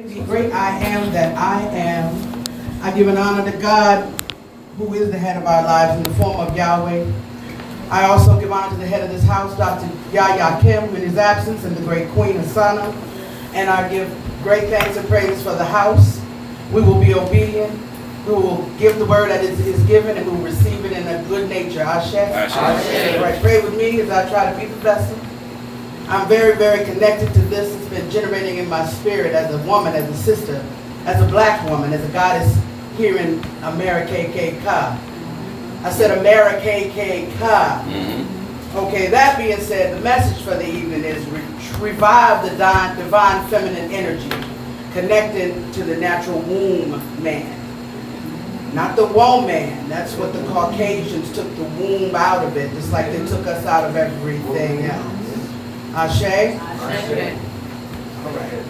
The great I am that I am. I give an honor to God, who is the head of our lives in the form of Yahweh. I also give honor to the head of this house, Dr. Yahya Kim, in his absence, and the great Queen Asana. And I give great thanks and praise for the house. We will be obedient. We will give the word that is given, and we will receive it in a good nature. Ashe. Ashe. All right, pray with me as I try to be the vessel. I'm very, very connected to this. It's been generating in my spirit as a woman, as a sister, as a black woman, as a goddess here in America. I said America. Okay, that being said, the message for the evening is revive the divine feminine energy connected to the natural womb man. Not the woman. That's what the Caucasians took the womb out of it, just like they took us out of everything else. Ashe? Ashe. All right.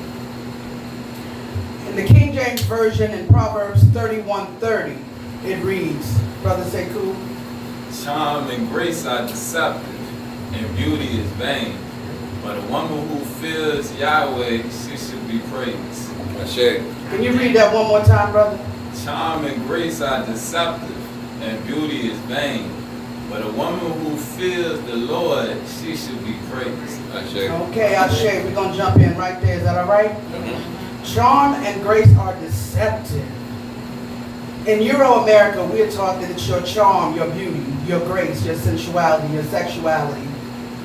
In the King James Version, in Proverbs 31:30, it reads, Brother Sekou, charm and grace are deceptive, and beauty is vain. But a woman who fears Yahweh, she should be praised. Ashe. Can you read that one more time, brother? Charm and grace are deceptive, and beauty is vain. But a woman who fears the Lord, she should be praised. Ashe. Okay, Ashe, we're going to jump in right there. Is that all right? Charm and grace are deceptive. In Euro-America, we are taught that it's your charm, your beauty, your grace, your sensuality, your sexuality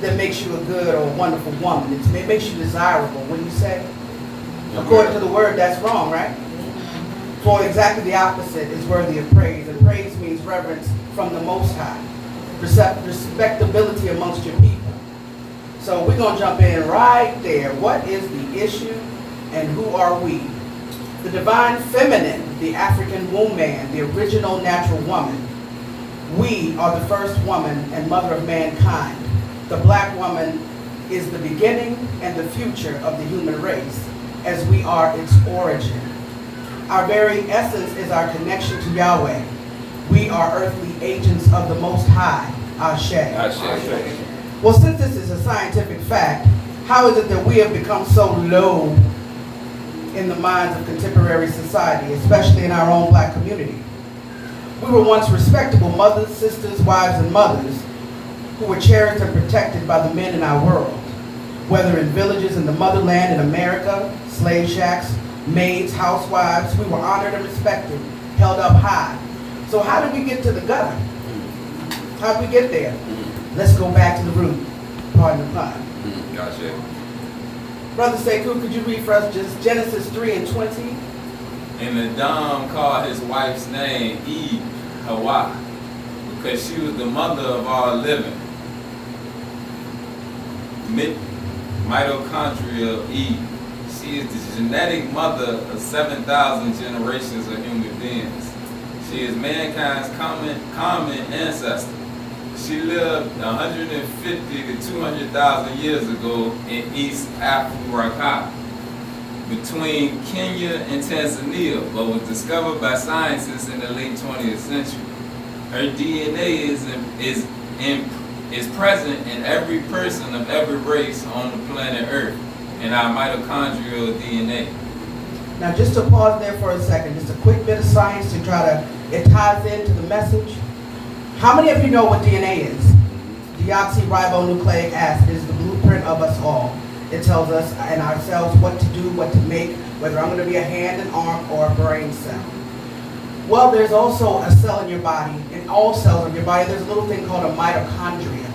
that makes you a good or a wonderful woman. It makes you desirable, wouldn't you say? According to the word, that's wrong, right? For exactly the opposite is worthy of praise. And praise means reverence from the Most High. Respectability amongst your people. So we're going to jump in right there. What is the issue and who are we? The divine feminine, the African womb man, the original natural woman. We are the first woman and mother of mankind. The black woman is the beginning and the future of the human race, as we are its origin. Our very essence is our connection to Yahweh. We are earthly agents of the Most High. Ashe. Ashe. Well, since this is a scientific fact, how is it that we have become so low in the minds of contemporary society, especially in our own black community? We were once respectable mothers, sisters, wives, and mothers who were cherished and protected by the men in our world. Whether in villages in the motherland in America, slave shacks, maids, housewives, we were honored and respected, held up high. So how did we get to the gutter? How did we get there? Let's go back to the root. Pardon the pun. Gotcha. Brother Sekou, could you read for us just Genesis 3:20? And Adam called his wife's name Eve, Hawa, because she was the mother of all living. Mitochondria of Eve. She is the genetic mother of 7,000 generations of human beings. She is mankind's common ancestor. She lived 150 to 200,000 years ago in East Africa, between Kenya and Tanzania, but was discovered by scientists in the late 20th century. Her DNA is present in every person of every race on the planet Earth, in our mitochondrial DNA. Now just to pause there for a second, just a quick bit of science to try to, it ties into the message. How many of you know what DNA is? Deoxyribonucleic acid is the blueprint of us all. It tells us and ourselves what to do, what to make, whether I'm going to be a hand, an arm, or a brain cell. Well, there's also a cell in your body. In all cells of your body, there's a little thing called a mitochondria.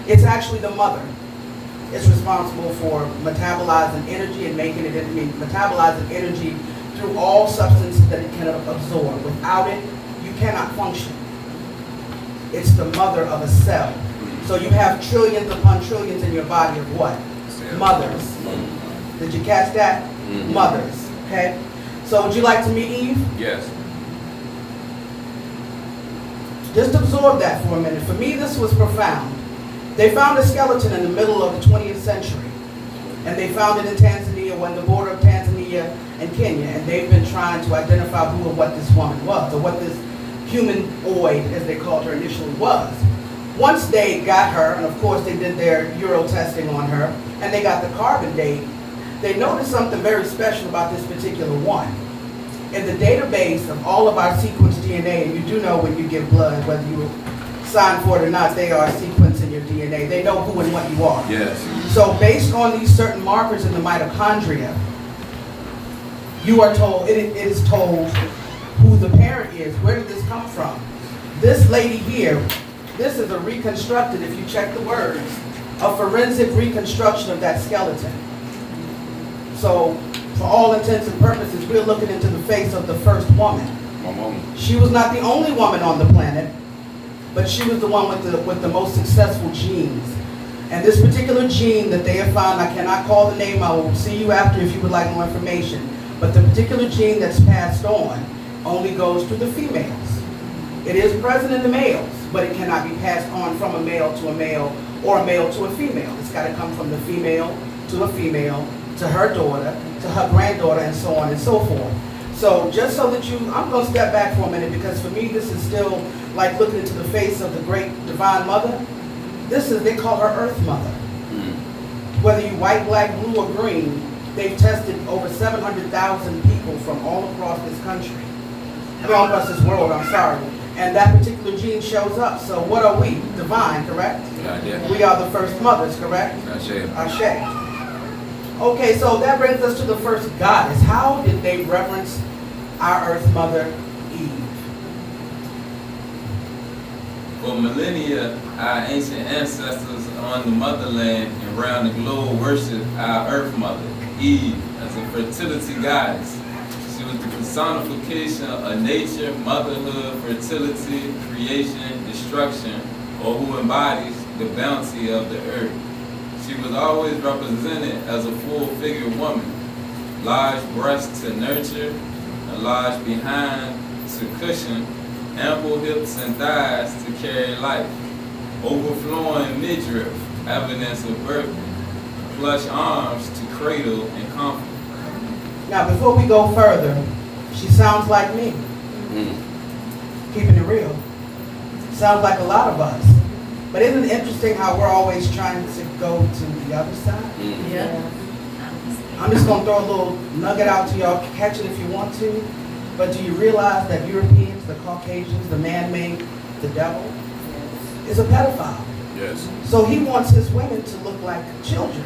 It's actually the mother. It's responsible for metabolizing energy and metabolizing energy through all substances that it can absorb. Without it, you cannot function. It's the mother of a cell. So you have trillions upon trillions in your body of what? Mothers. Did you catch that? Mothers. Okay? So would you like to meet Eve? Yes. Just absorb that for a minute. For me, this was profound. They found a skeleton in the middle of the 20th century. And they found it in Tanzania, on the border of Tanzania and Kenya. And they've been trying to identify who or what this woman was, or what this humanoid, as they called her initially, was. Once they got her, and of course they did their Euro testing on her, and they got the carbon date, they noticed something very special about this particular one. In the database of all of our sequenced DNA, and you do know when you give blood, whether you sign for it or not, they are sequencing your DNA. They know who and what you are. Yes. So based on these certain markers in the mitochondria, you are told, it is told who the parent is. Where did this come from? This lady here, this is a reconstructed, if you check the words, a forensic reconstruction of that skeleton. So for all intents and purposes, we're looking into the face of the first woman. My mama. She was not the only woman on the planet, but she was the one with the most successful genes. And this particular gene that they have found, I cannot call the name, I will see you after if you would like more information, but the particular gene that's passed on only goes to the females. It is present in the males, but it cannot be passed on from a male to a male or a male to a female. It's got to come from the female to a female, to her daughter, to her granddaughter, and so on and so forth. So just so that I'm going to step back for a minute, because for me this is still like looking into the face of the great divine mother. They call her Earth Mother. Whether you white, black, blue, or green, they've tested over 700,000 people from all across this country. All across this world, I'm sorry. And that particular gene shows up. So what are we? Divine, correct? Yeah. We are the first mothers, correct? Ashe. Ashe. Okay, so that brings us to the first goddess. How did they reverence our Earth Mother, Eve? For millennia, our ancient ancestors on the motherland and around the globe worshiped our Earth Mother, Eve, as a fertility goddess. She was the personification of nature, motherhood, fertility, creation, destruction, or who embodies the bounty of the earth. She was always represented as a full-figured woman, large breasts to nurture, a large behind to cushion, ample hips and thighs to carry life, overflowing midriff, evidence of birth, plush arms to cradle and comfort. Now, before we go further, she sounds like me. Keeping it real. Sounds like a lot of us. But isn't it interesting how we're always trying to go to the other side? Yeah. I'm just going to throw a little nugget out to y'all, catch it if you want to. But do you realize that Europeans, the Caucasians, the man-made, the devil, is a pedophile? Yes. So he wants his women to look like children.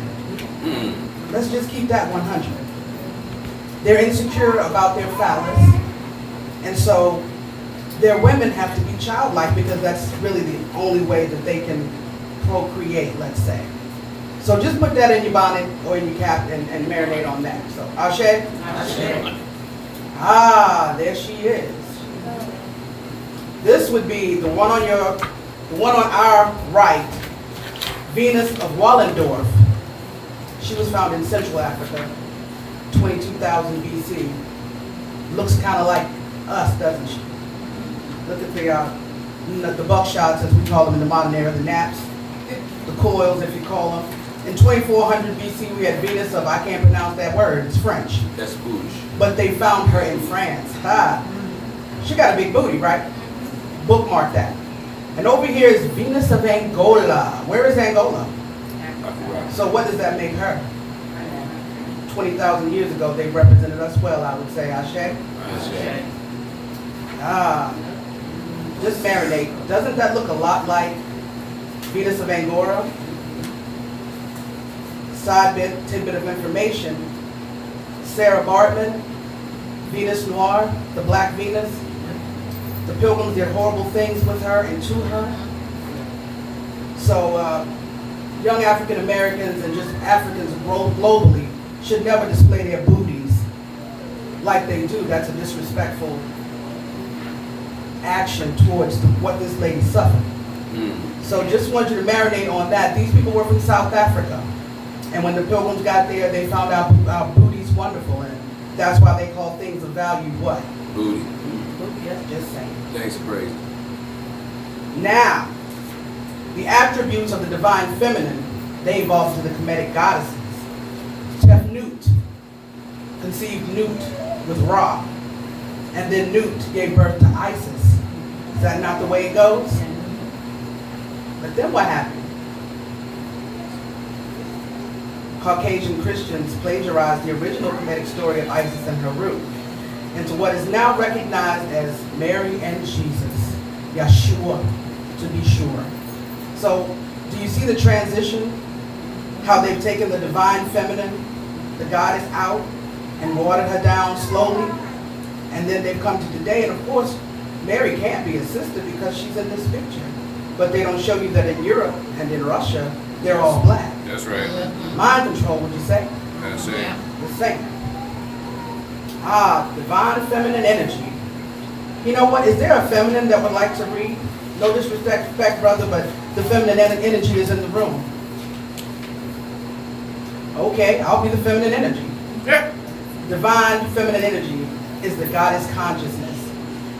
Let's just keep that 100. They're insecure about their phallus, and so their women have to be childlike because that's really the only way that they can procreate, let's say. So just put that in your bonnet or in your cap and marinate on that. So, Ashe? Ashe. Ah, there she is. This would be the one on our right, Venus of Wallendorf. She was found in Central Africa, 22,000 BC. Looks kind of like us, doesn't she? Look at the buckshots, as we call them in the modern era, the naps, the coils, if you call them. In 2400 BC, we had Venus of, I can't pronounce that word, it's French. That's bouge. But they found her in France. She got a big booty, right? Bookmark that. And over here is Venus of Angola. Where is Angola? So what does that make her? 20,000 years ago, they represented us well, I would say. Ashe? Just marinate. Doesn't that look a lot like Venus of Angora? Side tidbit of information. Sarah Bartman, Venus Noir, the Black Venus. The Pilgrims did horrible things with her and to her. So young African Americans and just Africans globally should never display their booties like they do. That's a disrespectful action towards what this lady suffered. So just want you to marinate on that. These people were from South Africa. And when the Pilgrims got there, they found out our booty's wonderful. And that's why they call things of value what? Booty. Just saying. Thanks, praise. Now, the attributes of the divine feminine, they evolved to the Kemetic goddesses. Tefnut conceived Nut with Ra, and then Nut gave birth to Isis. Is that not the way it goes? But then what happened? Caucasian Christians plagiarized the original Kemetic story of Isis and her root into what is now recognized as Mary and Jesus, Yeshua, to be sure. So, do you see the transition? How they've taken the divine feminine, the goddess, out and watered her down slowly, and then they've come to today, and of course, Mary can't be a sister because she's in this picture. But they don't show you that in Europe and in Russia, they're all black. That's right. Mind control, would you say? That's it. The same. Divine feminine energy. You know what? Is there a feminine that would like to read? No disrespect, brother, but the feminine energy is in the room. Okay, I'll be the feminine energy. Yeah. Divine feminine energy is the goddess consciousness.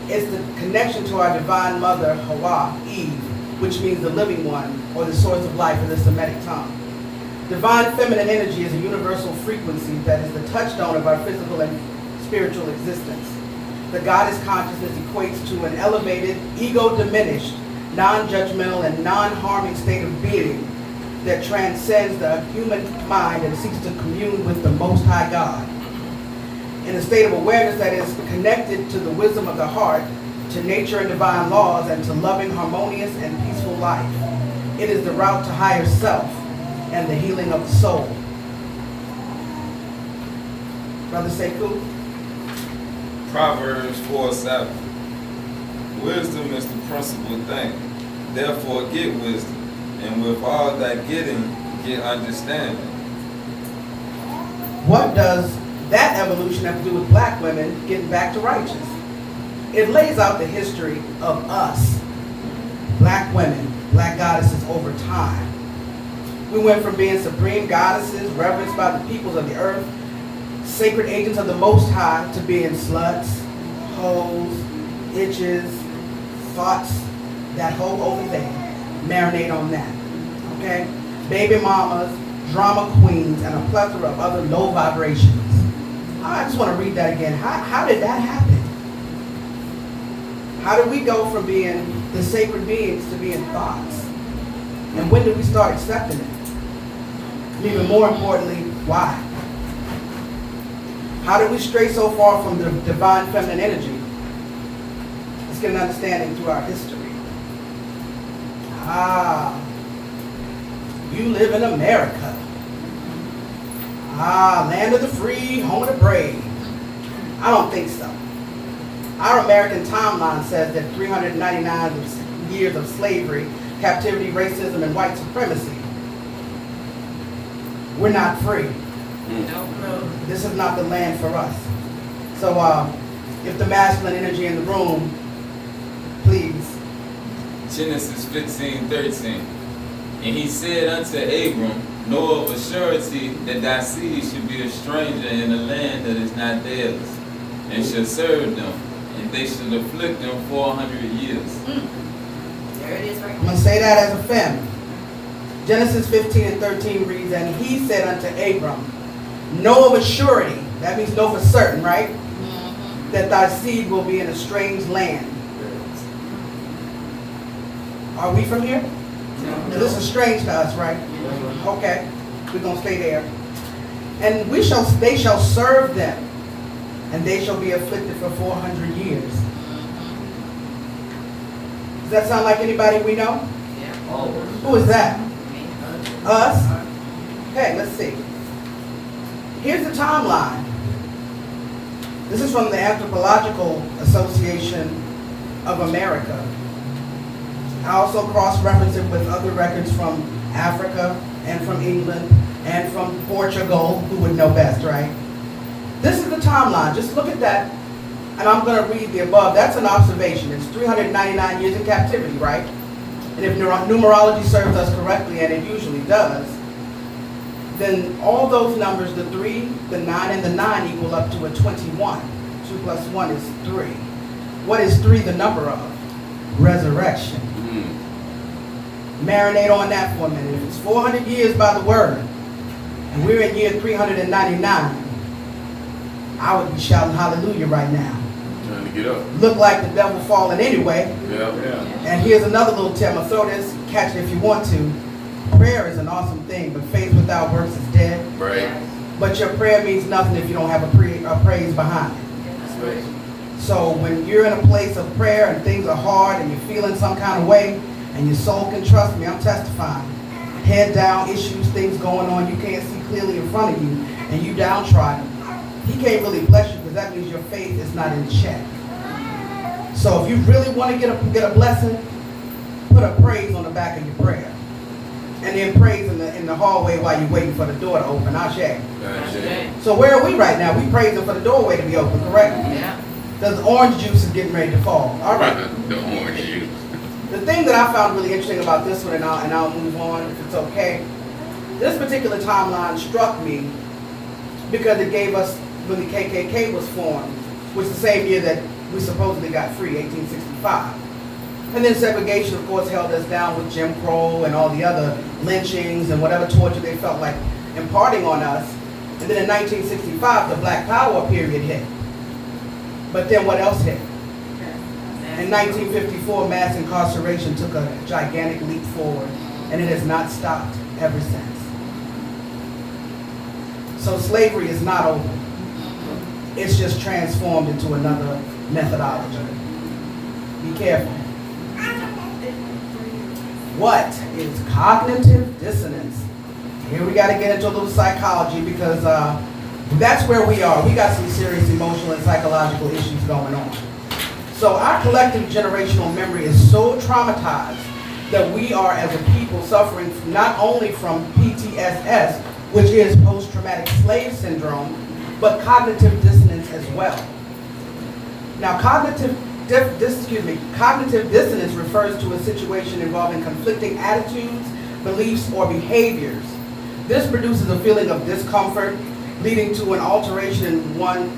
It's the connection to our divine mother, Hawa, Eve, which means the living one, or the source of life in the Semitic tongue. Divine feminine energy is a universal frequency that is the touchstone of our physical and spiritual existence. The goddess consciousness equates to an elevated, ego-diminished, non-judgmental, and non-harming state of being that transcends the human mind and seeks to commune with the Most High God. In a state of awareness that is connected to the wisdom of the heart, to nature and divine laws, and to loving, harmonious, and peaceful life. It is the route to higher self and the healing of the soul. Brother Sekou? Proverbs 4:7. Wisdom is the principal thing. Therefore get wisdom, and with all that getting, get understanding. What does that evolution have to do with black women getting back to righteous? It lays out the history of us, black women, black goddesses over time. We went from being supreme goddesses, reverenced by the peoples of the earth, sacred agents of the Most High, to being sluts, hoes, itches, thoughts, that whole over there. Marinate on that, okay? Baby mamas, drama queens, and a plethora of other low vibrations. I just want to read that again. How did that happen? How did we go from being the sacred beings to being thoughts? And when did we start accepting it? And even more importantly, why? How did we stray so far from the divine feminine energy? Let's get an understanding through our history. You live in America. Land of the free, home of the brave. I don't think so. Our American timeline says that 399 years of slavery, captivity, racism, and white supremacy. We're not free. No. This is not the land for us. So if the masculine energy in the room, please. Genesis 15:13. And he said unto Abram, know of a surety that thy seed should be a stranger in a land that is not theirs, and shall serve them, and they shall afflict them 400 years. There it is right I'm going to say that as a family. Genesis 15:13 reads, and he said unto Abram, know of a surety, that means know for certain, right? Mm-hmm. That thy seed will be in a strange land. Are we from here? No. This is strange to us, right? Okay, we're going to stay there. And they shall serve them, and they shall be afflicted for 400 years. Does that sound like anybody we know? Yeah. Who is that? Me. Us? Okay, let's see. Here's the timeline. This is from the Anthropological Association of America. I also cross-reference it with other records from Africa and from England and from Portugal, who would know best, right? This is the timeline. Just look at that, and I'm going to read the above. That's an observation. It's 399 years in captivity, right? And if numerology serves us correctly, and it usually does, then all those numbers, the 3, the 9, and the 9 equal up to a 21. 2 plus 1 is 3. What is 3 the number of? Resurrection. Marinate on that for a minute. If it's 400 years by the word, and we're in year 399, I would be shouting hallelujah right now. Trying to get up. Look like the devil falling anyway. Yeah. And here's another little tip. I'm going to throw this, catch it if you want to. prayer is an awesome thing, but faith without works is dead. Right. But your prayer means nothing if you don't have a praise behind it. That's right. So when you're in a place of prayer and things are hard and you're feeling some kind of way and your soul can trust me, I'm testifying. Head down, issues, things going on, you can't see clearly in front of you, and you downtrodden. He can't really bless you because that means your faith is not in check. So if you really want to get a blessing, put a praise on the back of your prayer. And then praise in the hallway while you're waiting for the door to open. Ashe. Gotcha. So where are we right now? We praising for the doorway to be open, correct? Yeah. Because orange juice is getting ready to fall. All right. The orange juice. The thing that I found really interesting about this one, and I'll move on if it's okay. This particular timeline struck me because it gave us when the KKK was formed, which is the same year that we supposedly got free, 1865. And then segregation, of course, held us down with Jim Crow and all the other lynchings and whatever torture they felt like imparting on us. And then in 1965, the Black Power period hit. But then what else hit? In 1954, mass incarceration took a gigantic leap forward, and it has not stopped ever since. So slavery is not over. It's just transformed into another methodology. Be careful. What is cognitive dissonance? Here we got to get into a little psychology because that's where we are. We got some serious emotional and psychological issues going on. So our collective generational memory is so traumatized that we are, as a people, suffering not only from PTSS, which is post-traumatic slave syndrome, but cognitive dissonance as well. Now, cognitive dissonance refers to a situation involving conflicting attitudes, beliefs, or behaviors. This produces a feeling of discomfort, leading to an alteration in one's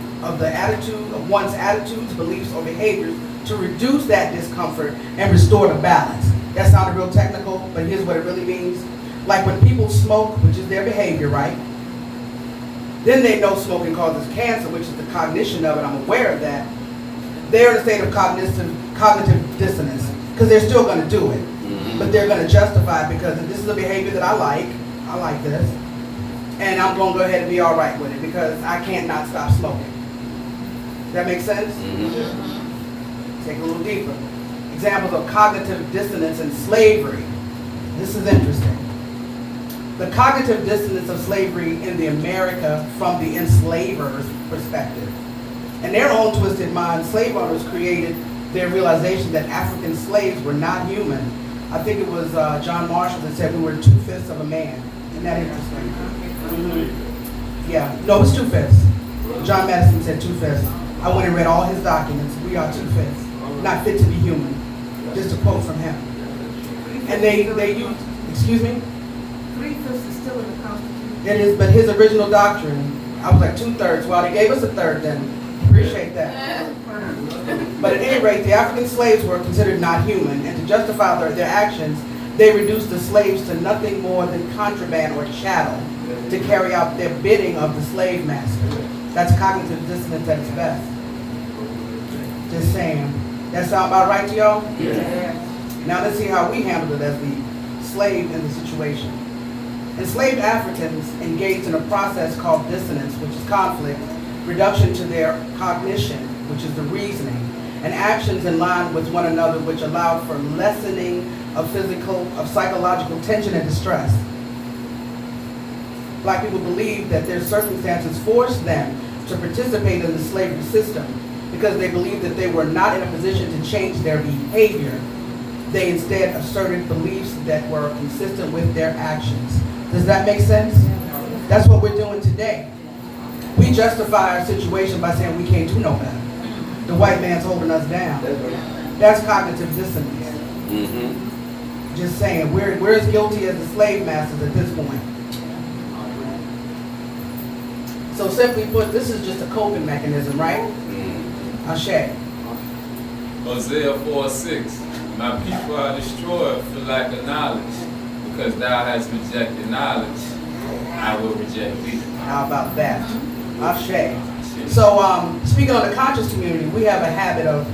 attitudes, beliefs, or behaviors to reduce that discomfort and restore the balance. That sounded real technical, but here's what it really means. Like when people smoke, which is their behavior, right? Then they know smoking causes cancer, which is the cognition of it. I'm aware of that. They're in a state of cognitive dissonance because they're still going to do it, but they're going to justify it because this is a behavior that I like this, and I'm going to go ahead and be all right with it because I can't not stop smoking. That makes sense? Take a little deeper. Examples of cognitive dissonance in slavery. This is interesting. The cognitive dissonance of slavery in the America from the enslaver's perspective. In their own twisted mind, slave owners created their realization that African slaves were not human. I think it was John Marshall that said we were 2/5 of a man. Isn't that interesting? Yeah, no, it was 2/5. John Madison said 2/5. I went and read all his documents. We are 2/5, not fit to be human. Just a quote from him. And they used, excuse me? 3/5 is still in the Constitution. It is, but his original doctrine, I was like 2/3. Well, they gave us a third then. Appreciate that. But at any rate, the African slaves were considered not human, and to justify their actions, they reduced the slaves to nothing more than contraband or chattel to carry out their bidding of the slave master. That's cognitive dissonance at its best. Just saying. That sound about right to y'all? Yeah. Now let's see how we handled it as the slave in the situation. Enslaved Africans engaged in a process called dissonance, which is conflict, reduction to their cognition, which is the reasoning, and actions in line with one another, which allowed for lessening of psychological tension and distress. Black people believe that their circumstances forced them to participate in the slavery system because they believed that they were not in a position to change their behavior. They instead asserted beliefs that were consistent with their actions. Does that make sense? That's what we're doing today. We justify our situation by saying we can't do no better. The white man's holding us down. That's cognitive dissonance. Just saying, we're as guilty as the slave masters at this point. So simply put, this is just a coping mechanism, right? Ashe. Hosea 4:6. My people are destroyed for lack of knowledge. Because thou hast rejected knowledge, I will reject thee. How about that? Ashe. So speaking on the conscious community, we have a habit of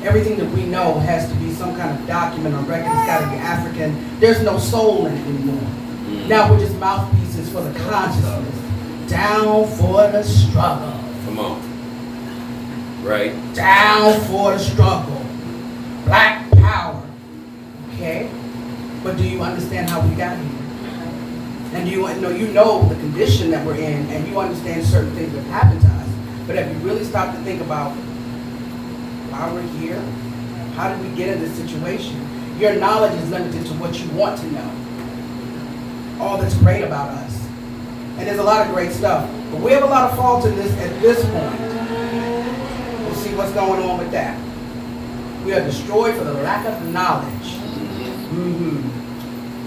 Everything that we know has to be some kind of document or record. It's got to be African. There's no soul in it anymore. Now we're just mouthpieces for the consciousness. Down for the struggle. Come on. Right. Down for the struggle. Black power. Okay? But do you understand how we got here? And do you know the condition that we're in, and you understand certain things that happen to us. But have you really stopped to think about why we're here? How did we get in this situation? Your knowledge is limited to what you want to know. All that's great about us. And there's a lot of great stuff. But we have a lot of faults in this at this point. We'll see what's going on with that. We are destroyed for the lack of knowledge.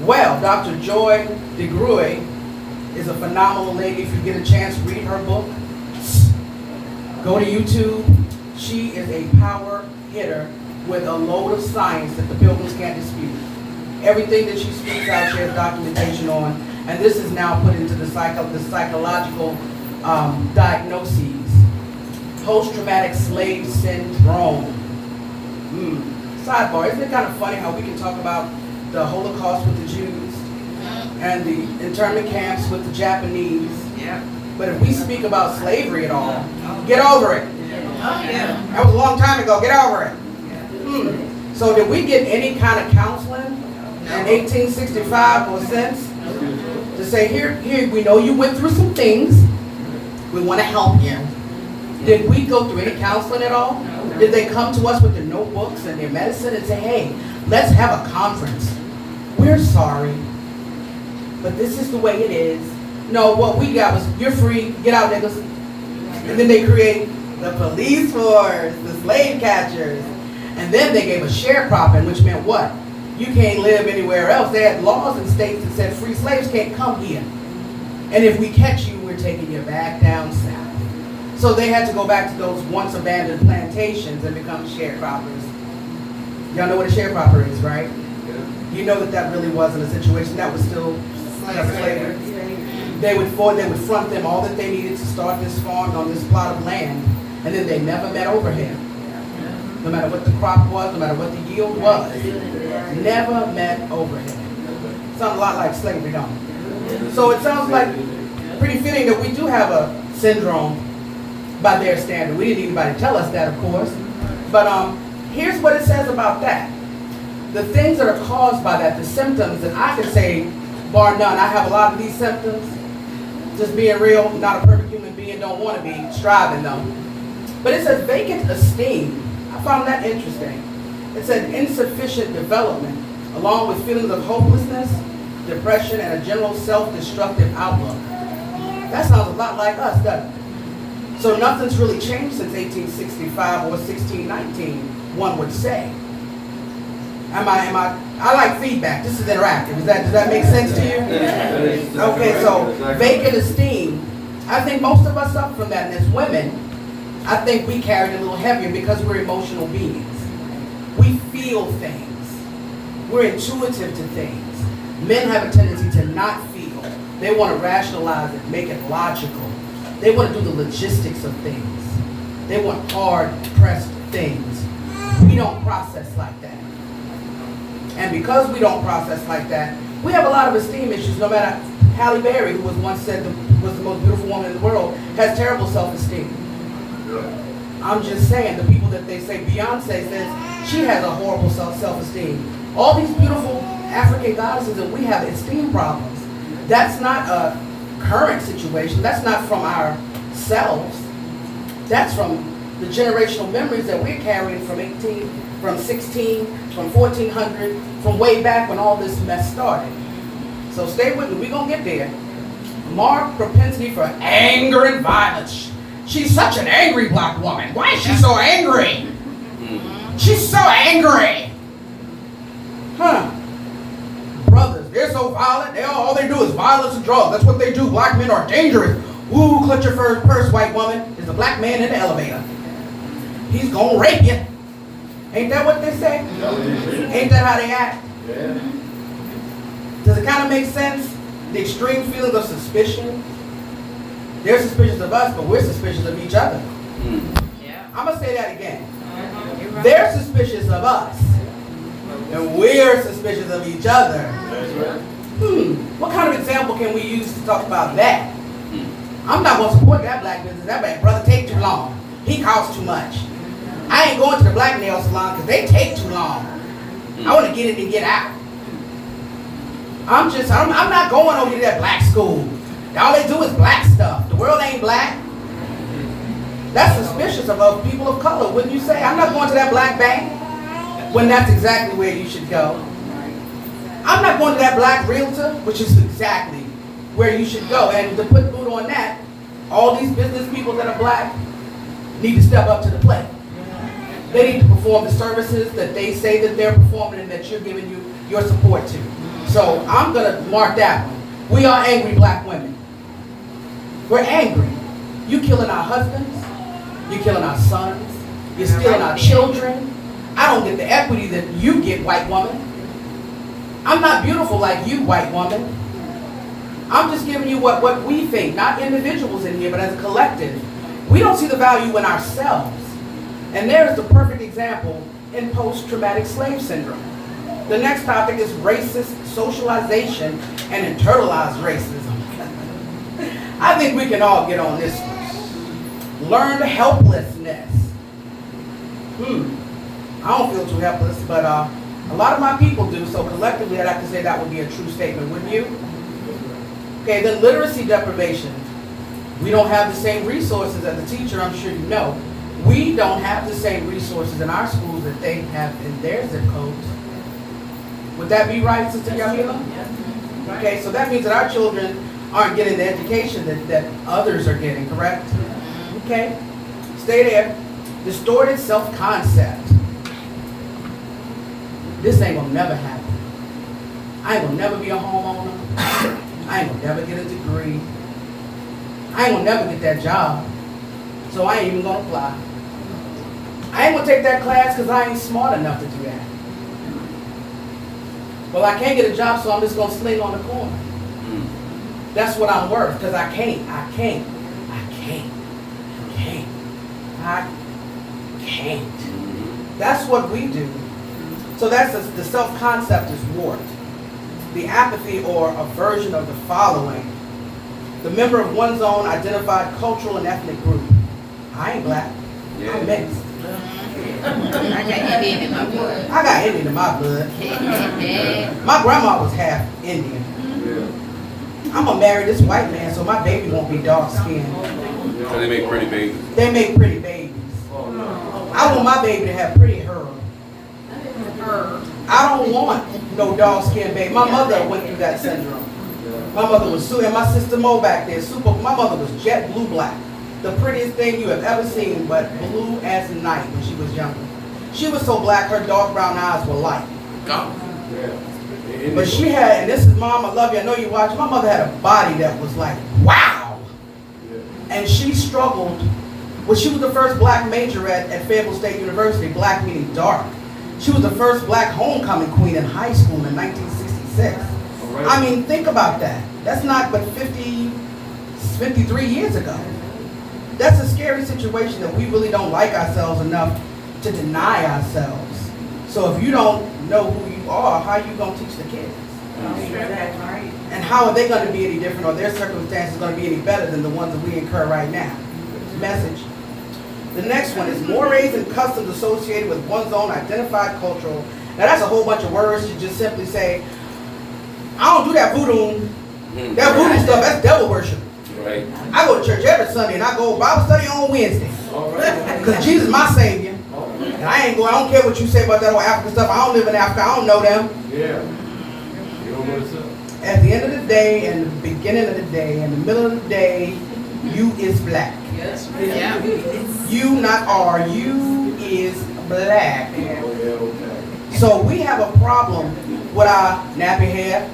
Well, Dr. Joy DeGruy is a phenomenal lady. If you get a chance, read her book. Go to YouTube. She is a power hitter with a load of science that the pilgrims can't dispute. Everything that she speaks out, she has documentation on. And this is now put into the psychological diagnoses. Post-traumatic slave syndrome. Sidebar, isn't it kind of funny how we can talk about the Holocaust with the Jews and the internment camps with the Japanese? Yeah. But if we speak about slavery at all, get over it. Oh, yeah. That was a long time ago, get over it. So did we get any kind of counseling in 1865 or since? To say, here, we know you went through some things. We want to help you. Did we go through any counseling at all? Did they come to us with their notebooks and their medicine and say, hey, let's have a conference? We're sorry, but this is the way it is. No, what we got was, you're free, get out, niggas. And then they create the police force, the slave catchers. And then they gave a sharecropping, which meant what? You can't live anywhere else. They had laws in states that said free slaves can't come here. And if we catch you, we're taking you back down south. So they had to go back to those once abandoned plantations and become sharecroppers. Y'all know what a sharecropper is, right? You know that really wasn't a situation. That was still slavery. They would front them all that they needed to start this farm on this plot of land. And then they never met overhead. No matter what the crop was, no matter what the yield was. Never met overhead. Sounds a lot like slavery, don't it? So it sounds like pretty fitting that we do have a syndrome by their standard. We didn't need anybody to tell us that, of course. But here's what it says about that. The things that are caused by that, the symptoms, and I can say, bar none, I have a lot of these symptoms. Just being real, not a perfect human being, don't want to be, striving though. But it says vacant esteem. I found that interesting. It said insufficient development, along with feelings of hopelessness, depression, and a general self-destructive outlook. That sounds a lot like us, doesn't it? So nothing's really changed since 1865 or 1619, one would say. I like feedback. This is interactive. Does that make sense to you? Okay, so vacant esteem. I think most of us suffer from that, and as women, I think we carry it a little heavier because we're emotional beings. We feel things. We're intuitive to things. Men have a tendency to not feel. They want to rationalize it, make it logical. They want to do the logistics of things. They want hard-pressed things. We don't process like that. And because we don't process like that, we have a lot of esteem issues. No matter Halle Berry, who was once said was the most beautiful woman in the world, has terrible self-esteem. I'm just saying, the people that they say, Beyonce says, she has a horrible self-esteem. All these beautiful African goddesses, and we have esteem problems. That's not a current situation. That's not from ourselves. That's from the generational memories that we're carrying from 16, from 1400, from way back when all this mess started. So stay with me. We're going to get there. Marked propensity for anger and violence. She's such an angry black woman. Why is she so angry? She's so angry. Brothers, they're so violent. All they do is violence and drugs. That's what they do. Black men are dangerous. Ooh, clutch your purse, white woman. There's a black man in the elevator. He's gonna rape you. Ain't that what they say? Ain't that how they act? Does it kind of make sense? The extreme feelings of suspicion. They're suspicious of us, but we're suspicious of each other. Yeah. I'm gonna say that again. They're suspicious of us. And we're suspicious of each other. What kind of example can we use to talk about that? I'm not going to support that black business. That black brother take too long. He costs too much. I ain't going to the black nail salon because they take too long. I want to get in and get out. I'm not going over to that black school. All they do is black stuff. The world ain't black. That's suspicious of people of color, wouldn't you say? I'm not going to that black bank when that's exactly where you should go. I'm not going to that black realtor, which is exactly where you should go. And to put food on that, all these business people that are black need to step up to the plate. They need to perform the services that they say that they're performing and that you're giving your support to. So I'm going to mark that one. We are angry black women. We're angry. You killing our husbands. You're killing our sons. You're stealing our children. I don't get the equity that you get, white woman. I'm not beautiful like you, white woman. I'm just giving you what we think, not individuals in here, but as a collective. We don't see the value in ourselves. And there's the perfect example in post-traumatic slave syndrome. The next topic is racist socialization and internalized racism. I think we can all get on this one. Learned helplessness. I don't feel too helpless, but a lot of my people do, so collectively I'd have to say that would be a true statement, wouldn't you? Okay, then literacy deprivation. We don't have the same resources as a teacher, I'm sure you know. We don't have the same resources in our schools that they have in their zip codes. Would that be right, Sister Yamila? Okay, so that means that our children aren't getting the education that others are getting, correct? Okay, stay there. Distorted self-concept. This ain't gonna never happen. I ain't gonna never be a homeowner. I ain't gonna never get a degree. I ain't gonna never get that job. So I ain't even gonna apply. I ain't gonna take that class because I ain't smart enough to do that. Well, I can't get a job, so I'm just gonna sling on the corner. That's what I'm worth, because I can't. That's what we do. So that's the self-concept is warped. The apathy or aversion of the following. The member of one's own identified cultural and ethnic group. I ain't black. I'm mixed. I got Indian in my blood. I got Indian in my blood. My grandma was half Indian. I'm gonna marry this white man so my baby won't be dark skinned. So they make pretty babies. They make pretty babies. I want my baby to have pretty hair. I don't want no dark skinned baby. My mother went through that syndrome. My mother was and my sister Mo back there. My mother was jet blue black. The prettiest thing you have ever seen, but blue as night when she was younger. She was so black, her dark brown eyes were light. But she had, and this is Mom, I love you, I know you watch. My mother had a body that was like, wow. And she struggled. Well, she was the first black majorette at Fayetteville State University, black meaning dark. She was the first black homecoming queen in high school in 1966. I mean, think about that. That's not but 53 years ago. That's a scary situation that we really don't like ourselves enough to deny ourselves. So if you don't know who you are, how are you going to teach the kids? And how are they going to be any different, or their circumstances going to be any better than the ones that we incur right now? Message. The next one is mores and customs associated with one's own identified cultural. Now that's a whole bunch of words to just simply say, I don't do that voodoo. That voodoo stuff, that's devil worship. Right. I go to church every Sunday and I go Bible study on Wednesday. Because Jesus is my Savior. And I don't care what you say about that old African stuff. I don't live in Africa, I don't know them. Yeah. You don't know what's up. At the end of the day, and the beginning of the day, and the middle of the day, you is black. Yes. Yeah. You not are, you is black. Oh, yeah, okay. So we have a problem with our nappy hair.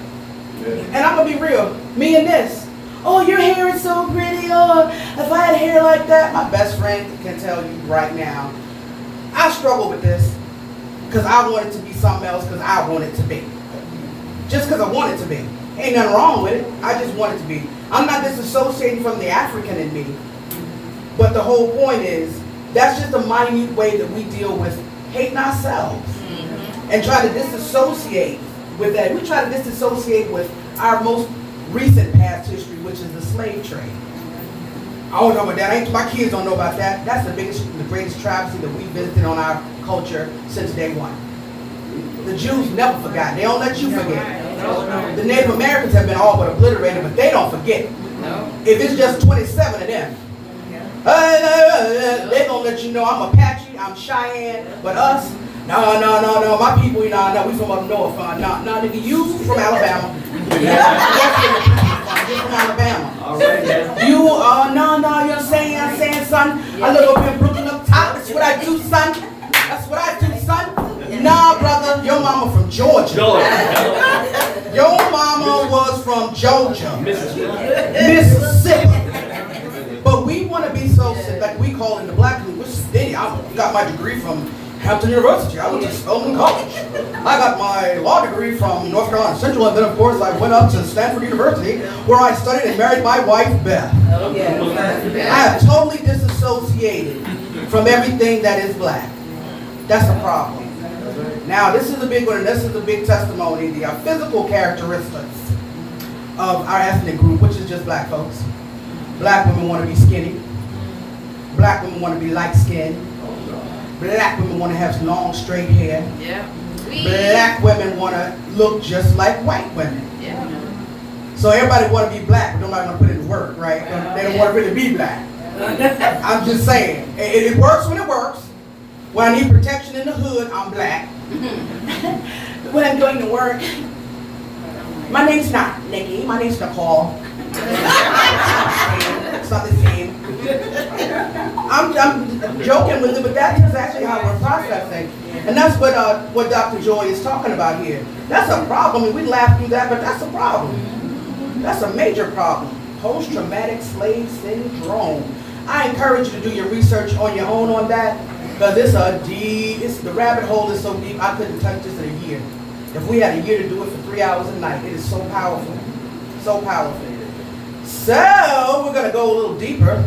Yeah. And I'm gonna be real, me and this. Oh, your hair is so pretty. Oh, if I had hair like that, my best friend can tell you right now, I struggle with this because I want it to be something else because I want it to be. Just because I want it to be. Ain't nothing wrong with it. I just want it to be. I'm not disassociating from the African in me. But the whole point is, that's just a minute way that we deal with hating ourselves and try to disassociate with that. We try to disassociate with our most recent past history, which is the slave trade. I don't know about that. My kids don't know about that. That's the greatest travesty that we visited on our culture since day one. The Jews never forgot. They don't let you forget. The Native Americans have been all but obliterated, but they don't forget. If it's just 27 of them, they're going to let you know I'm Apache, I'm Cheyenne, but us, no, my people, we from up north. No, nigga, you from Alabama. You're from Alabama. All right, now. You, no, you're saying, son, I live up here in Brooklyn up top. That's what I do, son. That's what I do, son. Nah, brother, your mama from Georgia. Your mama was from Georgia. Mississippi. But we want to be so, like we call in the black community, I got my degree from Hampton University. I went to Spelman College. I got my law degree from North Carolina Central, and then of course I went up to Stanford University where I studied and married my wife, Beth. I have totally disassociated from everything that is black. That's a problem. Now this is a big one, and this is a big testimony, the physical characteristics of our ethnic group, which is just black folks. Black women want to be skinny. Black women want to be light-skinned. Black women want to have long, straight hair. Yeah. Black women want to look just like white women. Yeah. So everybody want to be black, but nobody want to put in the work, right? They don't want to really be black. I'm just saying. It works when it works. When I need protection in the hood, I'm black. When I'm going to work, my name's not Nikki, my name's Nicole. It's not the same. I'm joking with it, but that is actually how we're processing. And that's what Dr. Joy is talking about here. That's a problem, and we laugh through that, but that's a problem. That's a major problem. Post-traumatic slave syndrome. I encourage you to do your research on your own on that, because the rabbit hole is so deep, I couldn't touch this in a year. If we had a year to do it for 3 hours a night, it is so powerful. So powerful. So, we're going to go a little deeper.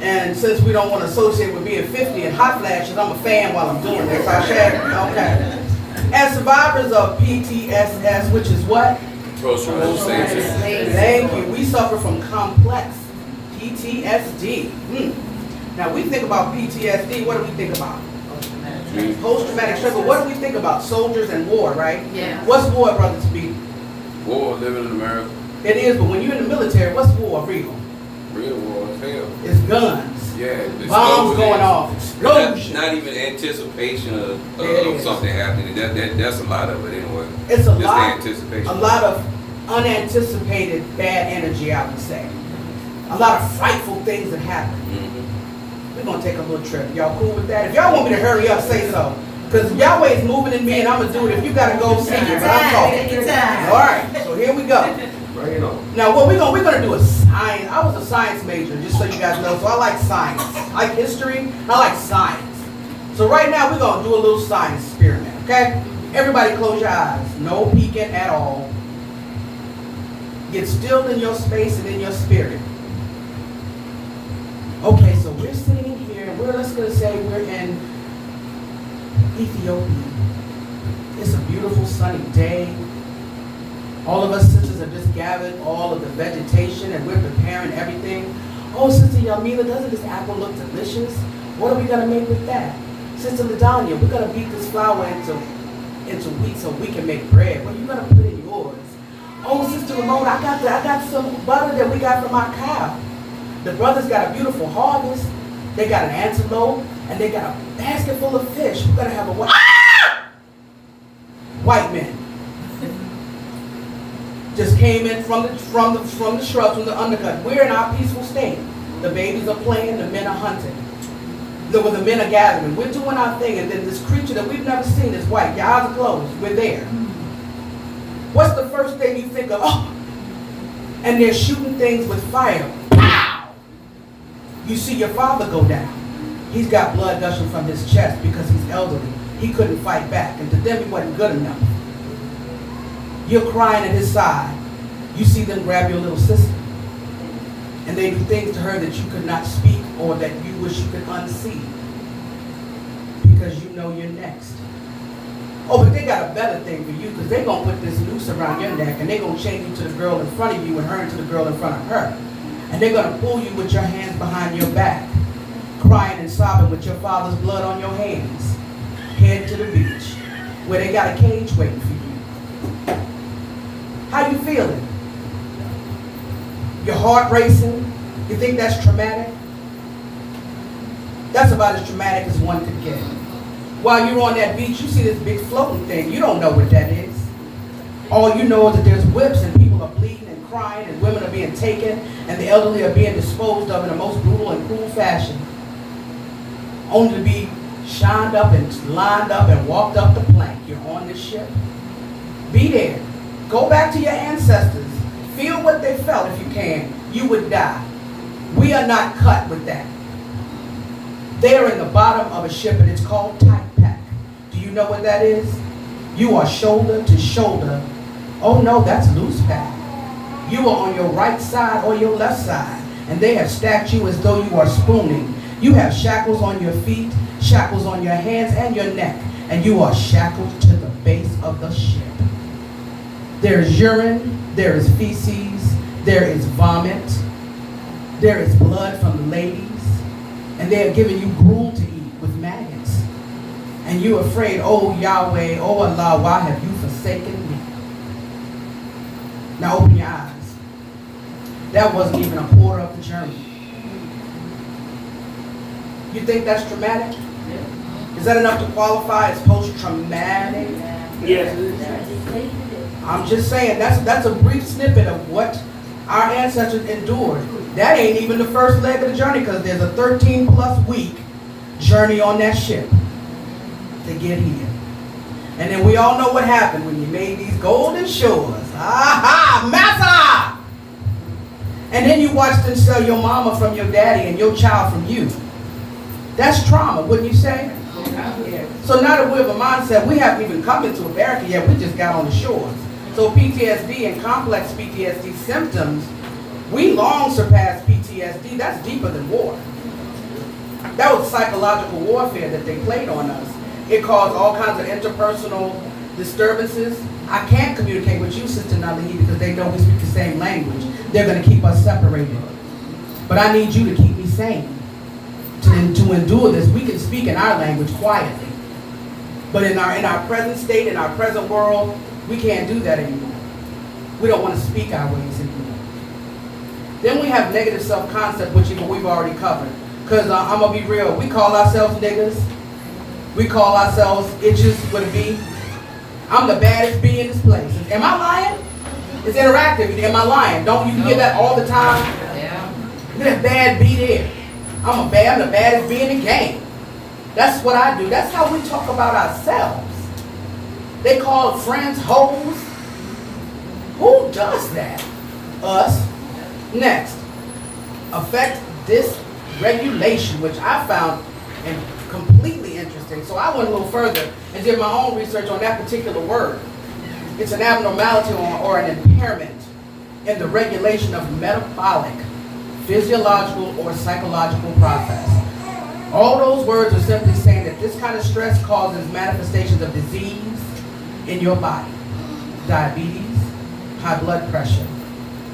And since we don't want to associate with being 50 and hot flashes, I'm a fan while I'm doing this. I share. Okay. As survivors of PTSS, which is what? Post-traumatic slave syndrome. Thank you. We suffer from complex PTSD. Now, we think about PTSD. What do we think about? Post-traumatic stress. But what do we think about? Soldiers and war, right? Yeah. What's war, brother, to be? War, living in America. It is, but when you're in the military, what's war real? Real war is hell. It's guns. Yeah. Bombs going off. Explosions. Not even anticipation of something happening. That's a lot of it anyway. It's Just the anticipation. a lot of unanticipated bad energy, I would say. A lot of frightful things that happen. Mm-hmm. We're going to take a little trip. Y'all cool with that? If y'all want me to hurry up, say so. Because Yahweh's moving in me and I'm going to do it. If you got to go, see it. But I'm talking. All right, so here we go. Bring it on. Now, what we're gonna do is science. I was a science major, just so you guys know. So I like science. I like history. I like science. So right now we're gonna do a little science experiment. Okay? Everybody, close your eyes. No peeking at all. Get still in your space and in your spirit. Okay, so we're sitting here, and let's gonna say we're in Ethiopia. It's a beautiful sunny day. All of us sisters have just gathered all of the vegetation and we're preparing everything. Oh, Sister Yamila, doesn't this apple look delicious? What are we going to make with that? Sister LaDanya, we're going to beat this flour into wheat so we can make bread. What are you going to put in yours? Oh, Sister Ramona, I got some butter that we got from our cow. The brothers got a beautiful harvest. They got an antelope and they got a basket full of fish. We're going to have a white man. Just came in from the shrubs, from the undercut. We're in our peaceful state. The babies are playing, the men are hunting. The men are gathering. We're doing our thing, and then this creature that we've never seen is white. Your eyes are closed. We're there. What's the first thing you think of? Oh! And they're shooting things with fire. Pow! You see your father go down. He's got blood gushing from his chest because he's elderly. He couldn't fight back, and to them he wasn't good enough. You're crying at his side. You see them grab your little sister. And they do things to her that you could not speak or that you wish you could unsee. because you know you're next. Oh, but they got a better thing for you because they're going to put this noose around your neck and they're going to chain you to the girl in front of you and her into the girl in front of her. And they're going to pull you with your hands behind your back, crying and sobbing with your father's blood on your hands, head to the beach, where they got a cage waiting for you. How you feeling? Your heart racing? You think that's traumatic? That's about as traumatic as one could get. While you're on that beach, you see this big floating thing. You don't know what that is. All you know is that there's whips and people are bleeding and crying and women are being taken and the elderly are being disposed of in the most brutal and cruel fashion. Only to be shined up and lined up and walked up the plank. You're on this ship. Be there. Go back to your ancestors. Feel what they felt if you can. You would die. We are not cut with that. They are in the bottom of a ship and it's called tight pack. Do you know what that is? You are shoulder to shoulder. Oh no, that's loose pack. You are on your right side or your left side and they have stacked you as though you are spooning. You have shackles on your feet, shackles on your hands and your neck, and you are shackled to the base of the ship. There is urine, there is feces, there is vomit, there is blood from the ladies, and they are giving you gruel to eat with maggots. And you're afraid, oh Yahweh, oh Allah, why have you forsaken me? Now open your eyes. That wasn't even a quarter of the journey. You think that's traumatic? Is that enough to qualify as post-traumatic? Yes. I'm just saying, that's a brief snippet of what our ancestors endured. That ain't even the first leg of the journey because there's a 13+ week journey on that ship to get here. And then we all know what happened when you made these golden shores. Aha, massa! And then you watched them sell your mama from your daddy and your child from you. That's trauma, wouldn't you say? Yeah. So now that we have a mindset, we haven't even come into America yet, we just got on the shores. So PTSD and complex PTSD symptoms, we long surpassed PTSD. That's deeper than war. That was psychological warfare that they played on us. It caused all kinds of interpersonal disturbances. I can't communicate with you, Sister Nalihi, because they know we speak the same language. They're going to keep us separated. But I need you to keep me sane. To endure this, we can speak in our language quietly. But in our present state, in our present world, we can't do that anymore. We don't want to speak our ways anymore. Then we have negative self-concept, which we've already covered. Because I'm going to be real, we call ourselves niggas. We call ourselves itches with a B. I'm the baddest bee in this place. Am I lying? It's interactive. Am I lying? Don't you hear that all the time? Yeah. Look at that bad bee there. I'm the baddest bee in the game. That's what I do. That's how we talk about ourselves. They call friends hoes. Who does that? Us. Next, affect dysregulation, which I found completely interesting. So I went a little further and did my own research on that particular word. It's an abnormality or an impairment in the regulation of metabolic, physiological, or psychological process. All those words are simply saying that this kind of stress causes manifestations of disease in your body. Diabetes, high blood pressure,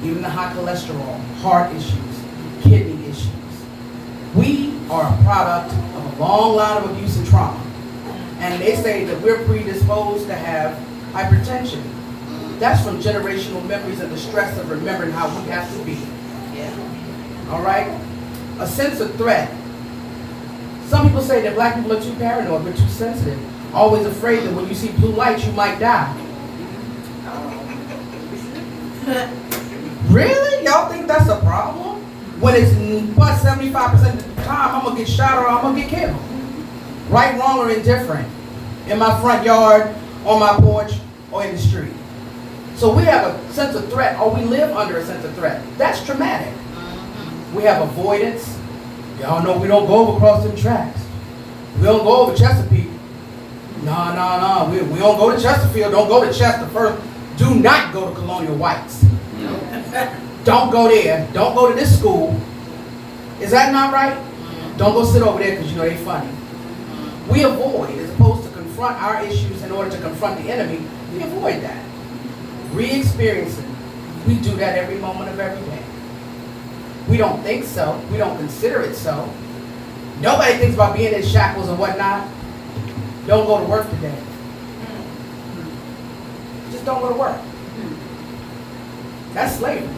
even the high cholesterol, heart issues, kidney issues. We are a product of a long line of abuse and trauma. And they say that we're predisposed to have hypertension. That's from generational memories of the stress of remembering how we have to be. Yeah. All right? A sense of threat. Some people say that black people are too paranoid, we're too sensitive. Always afraid that when you see blue lights, you might die. Really? Y'all think that's a problem? When it's but 75% of the time, I'm going to get shot or I'm going to get killed. Right, wrong, or indifferent. In my front yard, on my porch, or in the street. So we have a sense of threat, or we live under a sense of threat. That's traumatic. We have avoidance. Y'all know we don't go across them tracks. We don't go over Chesapeake. No. We don't go to Chesterfield. Don't go to Chester first. Do not go to Colonial Whites. Don't go there. Don't go to this school. Is that not right? Don't go sit over there because you know they funny. We avoid, as opposed to confront our issues in order to confront the enemy, we avoid that. Re-experiencing. We do that every moment of every day. We don't think so. We don't consider it so. Nobody thinks about being in shackles and whatnot. Don't go to work today. Just don't go to work. That's slavery.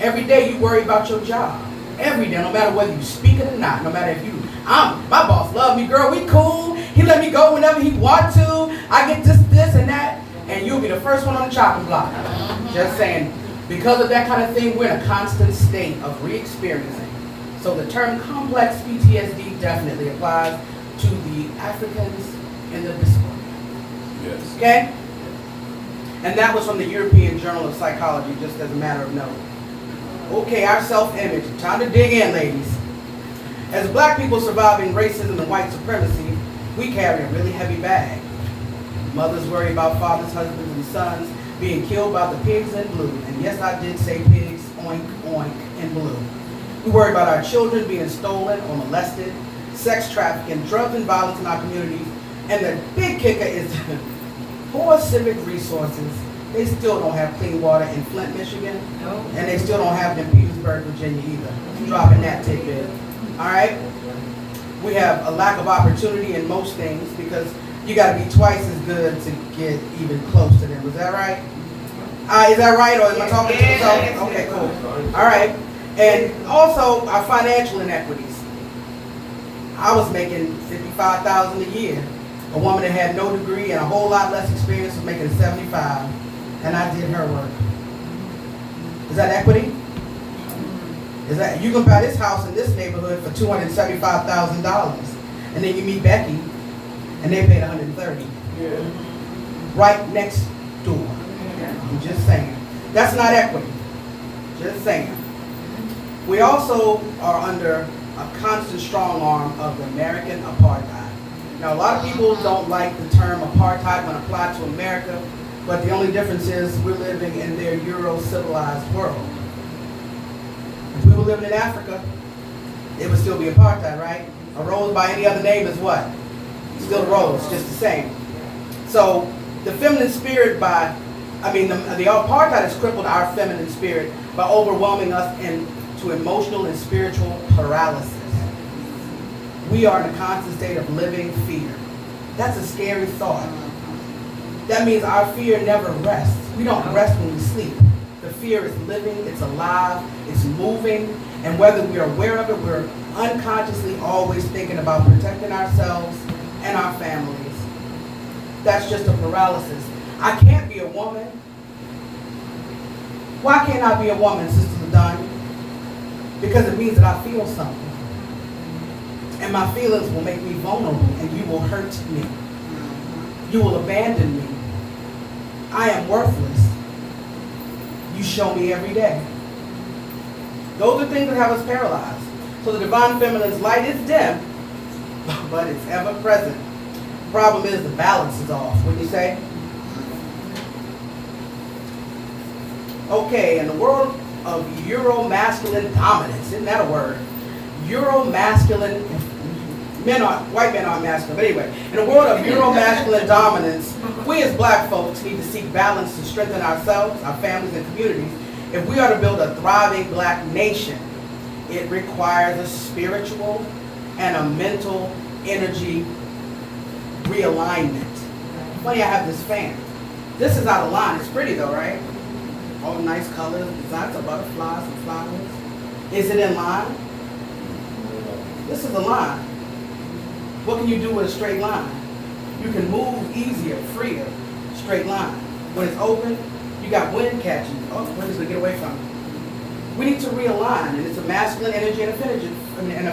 Every day you worry about your job. Every day, no matter whether you speak it or not, no matter if you, my boss love me, girl, we cool. He let me go whenever he want to. I get this, and that. And you'll be the first one on the chopping block. Just saying, because of that kind of thing, we're in a constant state of re-experiencing. So the term complex PTSD definitely applies to the Africans in the Discord. Yes. Okay? And that was from the European Journal of Psychology, just as a matter of note. Okay, our self-image. Time to dig in, ladies. As black people surviving racism and white supremacy, we carry a really heavy bag. Mothers worry about fathers, husbands, and sons being killed by the pigs in blue. And yes, I did say pigs, oink, oink, in blue. We worry about our children being stolen or molested, sex trafficking, drugs and violence in our communities. And the big kicker is poor civic resources. They still don't have clean water in Flint, Michigan. No. And they still don't have it in Petersburg, Virginia either. Dropping that tidbit. All right? We have a lack of opportunity in most things because you got to be twice as good to get even close to them. Is that right? Is that right, or am I talking to myself? Okay, cool. All right. And also our financial inequities. I was making $55,000 a year. A woman that had no degree and a whole lot less experience was making $75,000, and I did her work. Is that equity? Is that you can buy this house in this neighborhood for $275,000, and then you meet Becky, and they paid $130,000. Yeah. Right next door. I'm just saying. That's not equity. Just saying. We also are under a constant strong arm of the American apartheid. Now, a lot of people don't like the term apartheid when applied to America, but the only difference is we're living in their Euro-civilized world. If we were living in Africa, it would still be apartheid, right? A rose by any other name is what? Still a rose, just the same. So the feminine spirit the apartheid has crippled our feminine spirit by overwhelming us into emotional and spiritual paralysis. We are in a constant state of living fear. That's a scary thought. That means our fear never rests. We don't rest when we sleep. The fear is living, it's alive, it's moving, and whether we're aware of it, we're unconsciously always thinking about protecting ourselves and our families. That's just a paralysis. I can't be a woman. Why can't I be a woman, Sister Ladanya? Because it means that I feel something. And my feelings will make me vulnerable, and you will hurt me. You will abandon me. I am worthless. You show me every day. Those are things that have us paralyzed. So the divine feminine's light is dim, but it's ever present. The problem is the balance is off, wouldn't you say? Okay, in the world of Euro-masculine dominance, isn't that a word? Euro-masculine, white men aren't masculine, but anyway, in the world of Euro-masculine dominance, we as black folks need to seek balance to strengthen ourselves, our families, and communities. If we are to build a thriving black nation, it requires a spiritual and a mental energy realignment. Funny, I have this fan. This is out of line. It's pretty though, right? All nice colors, designs of butterflies and flowers. Is it in line? This is a line. What can you do with a straight line? You can move easier, freer, straight line. When it's open, you got wind catching. Oh, the wind is going to get away from you. We need to realign, and it's a masculine energy and a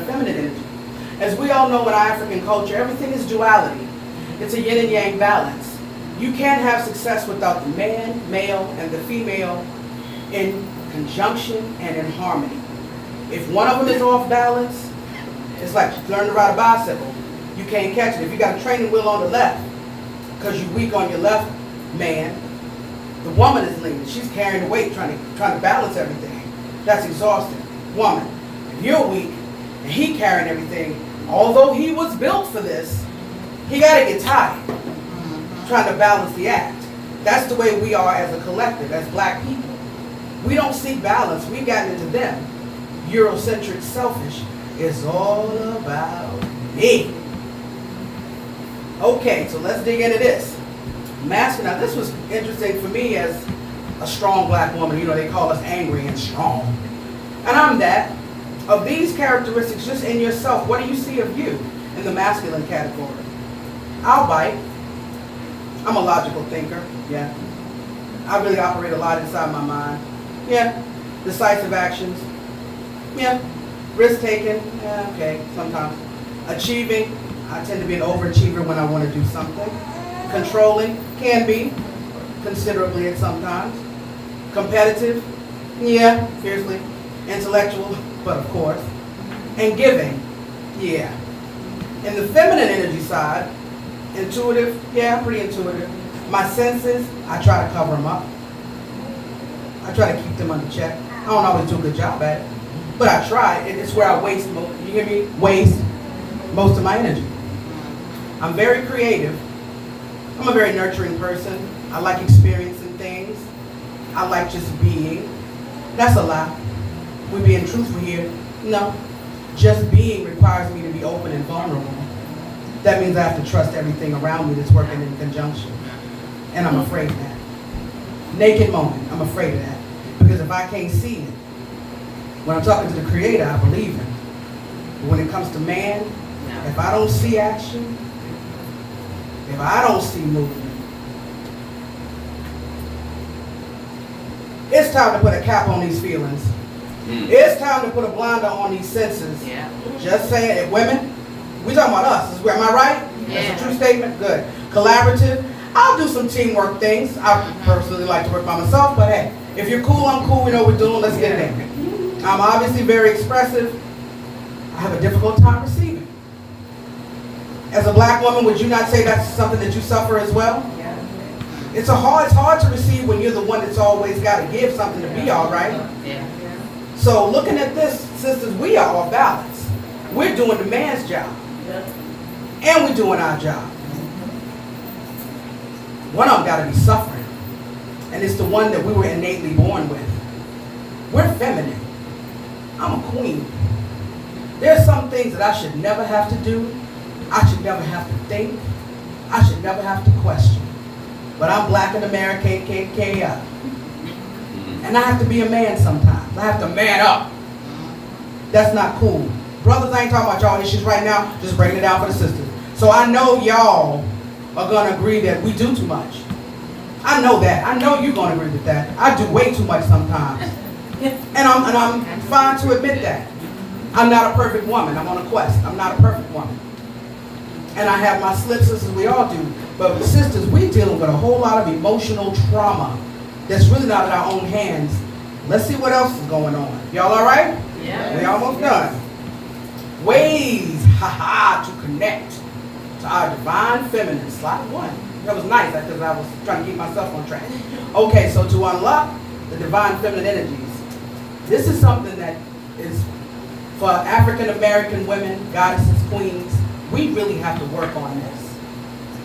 feminine energy. As we all know in our African culture, everything is duality. It's a yin and yang balance. You can't have success without the man, male, and the female in conjunction and in harmony. If one of them is off balance, it's like learning to ride a bicycle. You can't catch it. If you got a training wheel on the left, because you're weak on your left man, the woman is leaning. She's carrying the weight, trying to balance everything. That's exhausting. Woman, if you're weak and he carrying everything, although he was built for this, he got to get tired trying to balance the act. That's the way we are as a collective, as black people. We don't seek balance. We've gotten into them. Eurocentric, selfish. It's all about me. Okay, so let's dig into this. Masculine. Now, this was interesting for me as a strong black woman. You know, they call us angry and strong. And I'm that. Of these characteristics just in yourself, what do you see of you in the masculine category? I'll bite. I'm a logical thinker, yeah. I really operate a lot inside my mind. Yeah. Decisive actions. Yeah. Risk taking. Yeah, okay, sometimes. Achieving. I tend to be an overachiever when I want to do something. Controlling. Can be. Considerably at sometimes. Competitive. Yeah, fiercely. Intellectual, but of course. And giving. Yeah. In the feminine energy side, intuitive, yeah, pretty intuitive. My senses, I try to cover them up. I try to keep them under check. I don't always do a good job at it, but I try. It's where I waste most, you hear me? Waste most of my energy. I'm very creative. I'm a very nurturing person. I like experiencing things. I like just being. That's a lie. We being truthful here. No. Just being requires me to be open and vulnerable. That means I have to trust everything around me that's working in conjunction. And I'm afraid of that. Naked moment, I'm afraid of that. Because if I can't see it, when I'm talking to the Creator, I believe Him. But when it comes to man, if I don't see action, if I don't see movement, it's time to put a cap on these feelings. It's time to put a blinder on these senses. Yeah. Just saying it. Women, we talking about us. Am I right? Yeah. That's a true statement? Good. Collaborative. I'll do some teamwork things. I personally like to work by myself, but hey, if you're cool, I'm cool. We know what we're doing. Let's get it in. I'm obviously very expressive. I have a difficult time receiving. As a black woman, would you not say that's something that you suffer as well? Yeah. It's hard to receive when you're the one that's always got to give something to be all right. Yeah. So looking at this, sisters, we are off balance. We're doing the man's job. And we're doing our job. One of them got to be suffering. And it's the one that we were innately born with. We're feminine. I'm a queen. There's some things that I should never have to do. I should never have to think. I should never have to question. But I'm black in America, KKK. And I have to be a man sometimes. I have to man up. That's not cool. Brothers, I ain't talking about y'all issues right now. Just breaking it down for the sisters. So I know y'all are going to agree that we do too much. I know that. I know you're going to agree with that. I do way too much sometimes. And I'm fine to admit that. I'm not a perfect woman. I'm on a quest. I'm not a perfect woman. And I have my slips, as we all do. But sisters, we're dealing with a whole lot of emotional trauma that's really not in our own hands. Let's see what else is going on. Y'all all right? Yeah. We almost done. Ways, to connect to our divine feminine. Slide one. That was nice because I was trying to keep myself on track. Okay, so to unlock the divine feminine energies, this is something that is for African American women, goddesses, queens. We really have to work on this.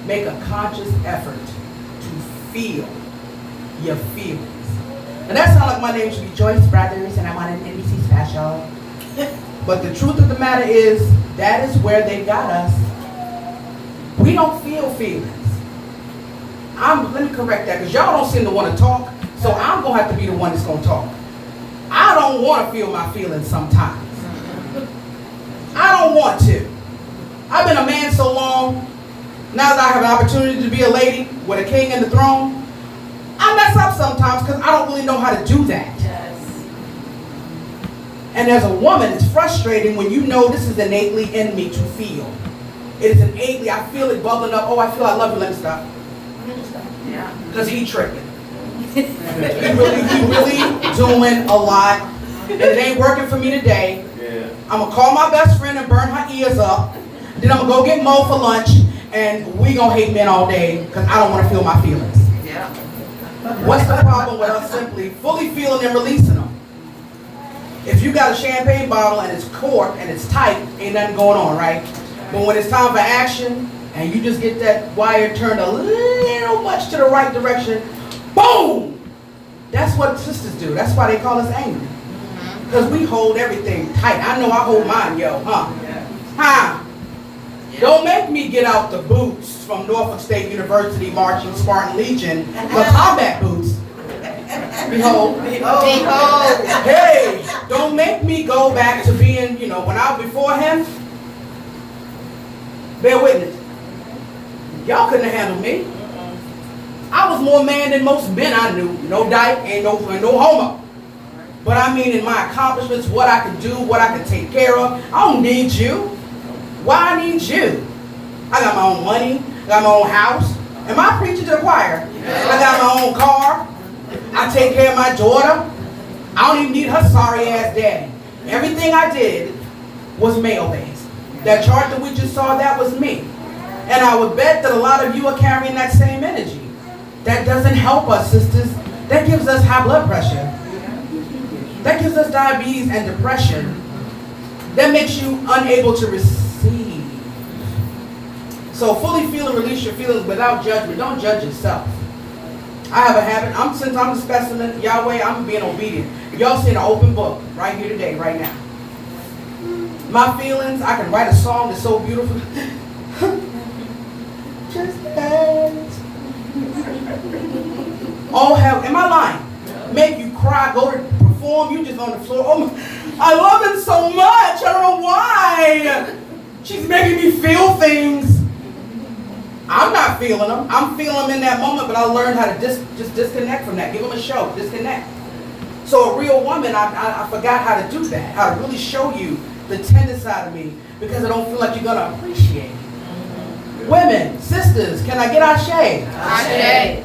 Make a conscious effort to feel your feelings. And that sounds like my name should be Joyce Brothers and I'm on an NBC special. But the truth of the matter is, that is where they got us. We don't feel feelings. Let me correct that, because y'all don't seem to want to talk, so I'm going to have to be the one that's going to talk. I don't want to feel my feelings sometimes. I don't want to. I've been a man so long, now that I have an opportunity to be a lady with a king in the throne, I mess up sometimes because I don't really know how to do that. Yes. And as a woman, it's frustrating when you know this is innately in me to feel. It is innately, I feel it bubbling up. Oh, I feel I love you. Let me stop. Yeah. Because he tripping. He really doing a lot. And it ain't working for me today. Yeah. I'm going to call my best friend and burn her ears up. Then I'm going to go get Mo for lunch. And we going to hate men all day because I don't want to feel my feelings. Yeah. What's the problem with us simply fully feeling and releasing them? If you got a champagne bottle and it's corked and it's tight, ain't nothing going on, right? But when it's time for action and you just get that wire turned a little much to the right direction, boom! That's what sisters do. That's why they call us angry. Because we hold everything tight. I know I hold mine, yo, huh? Huh? Don't make me get out the boots from Norfolk State University marching Spartan Legion, the combat boots. Behold. Behold. Hey, don't make me go back to being, when I was before him. Bear witness. Y'all couldn't have handled me. I was more man than most men I knew. No dyke, ain't no homo. But I mean in my accomplishments, what I could do, what I could take care of. I don't need you. Why I need you? I got my own money, I got my own house. Am I preaching to the choir? I got my own car. I take care of my daughter. I don't even need her sorry ass daddy. Everything I did was male-based. That chart that we just saw, that was me. And I would bet that a lot of you are carrying that same energy. That doesn't help us, sisters. That gives us high blood pressure. That gives us diabetes and depression. That makes you unable to receive. So fully feel and release your feelings without judgment. Don't judge yourself. I have a habit. Since I'm a specimen, Yahweh, I'm being obedient. Y'all see an open book right here today, right now. My feelings, I can write a song that's so beautiful. Just dance. Oh hell, am I lying? Make you cry, go to perform, you just on the floor. Oh, I love him so much. I don't know why. She's making me feel things. I'm not feeling them. I'm feeling them in that moment, but I learned how to just disconnect from that. Give them a show, disconnect. So a real woman, I forgot how to do that, how to really show you the tender side of me, because I don't feel like you're going to appreciate it. Women, sisters, can I get our shade? Ashe.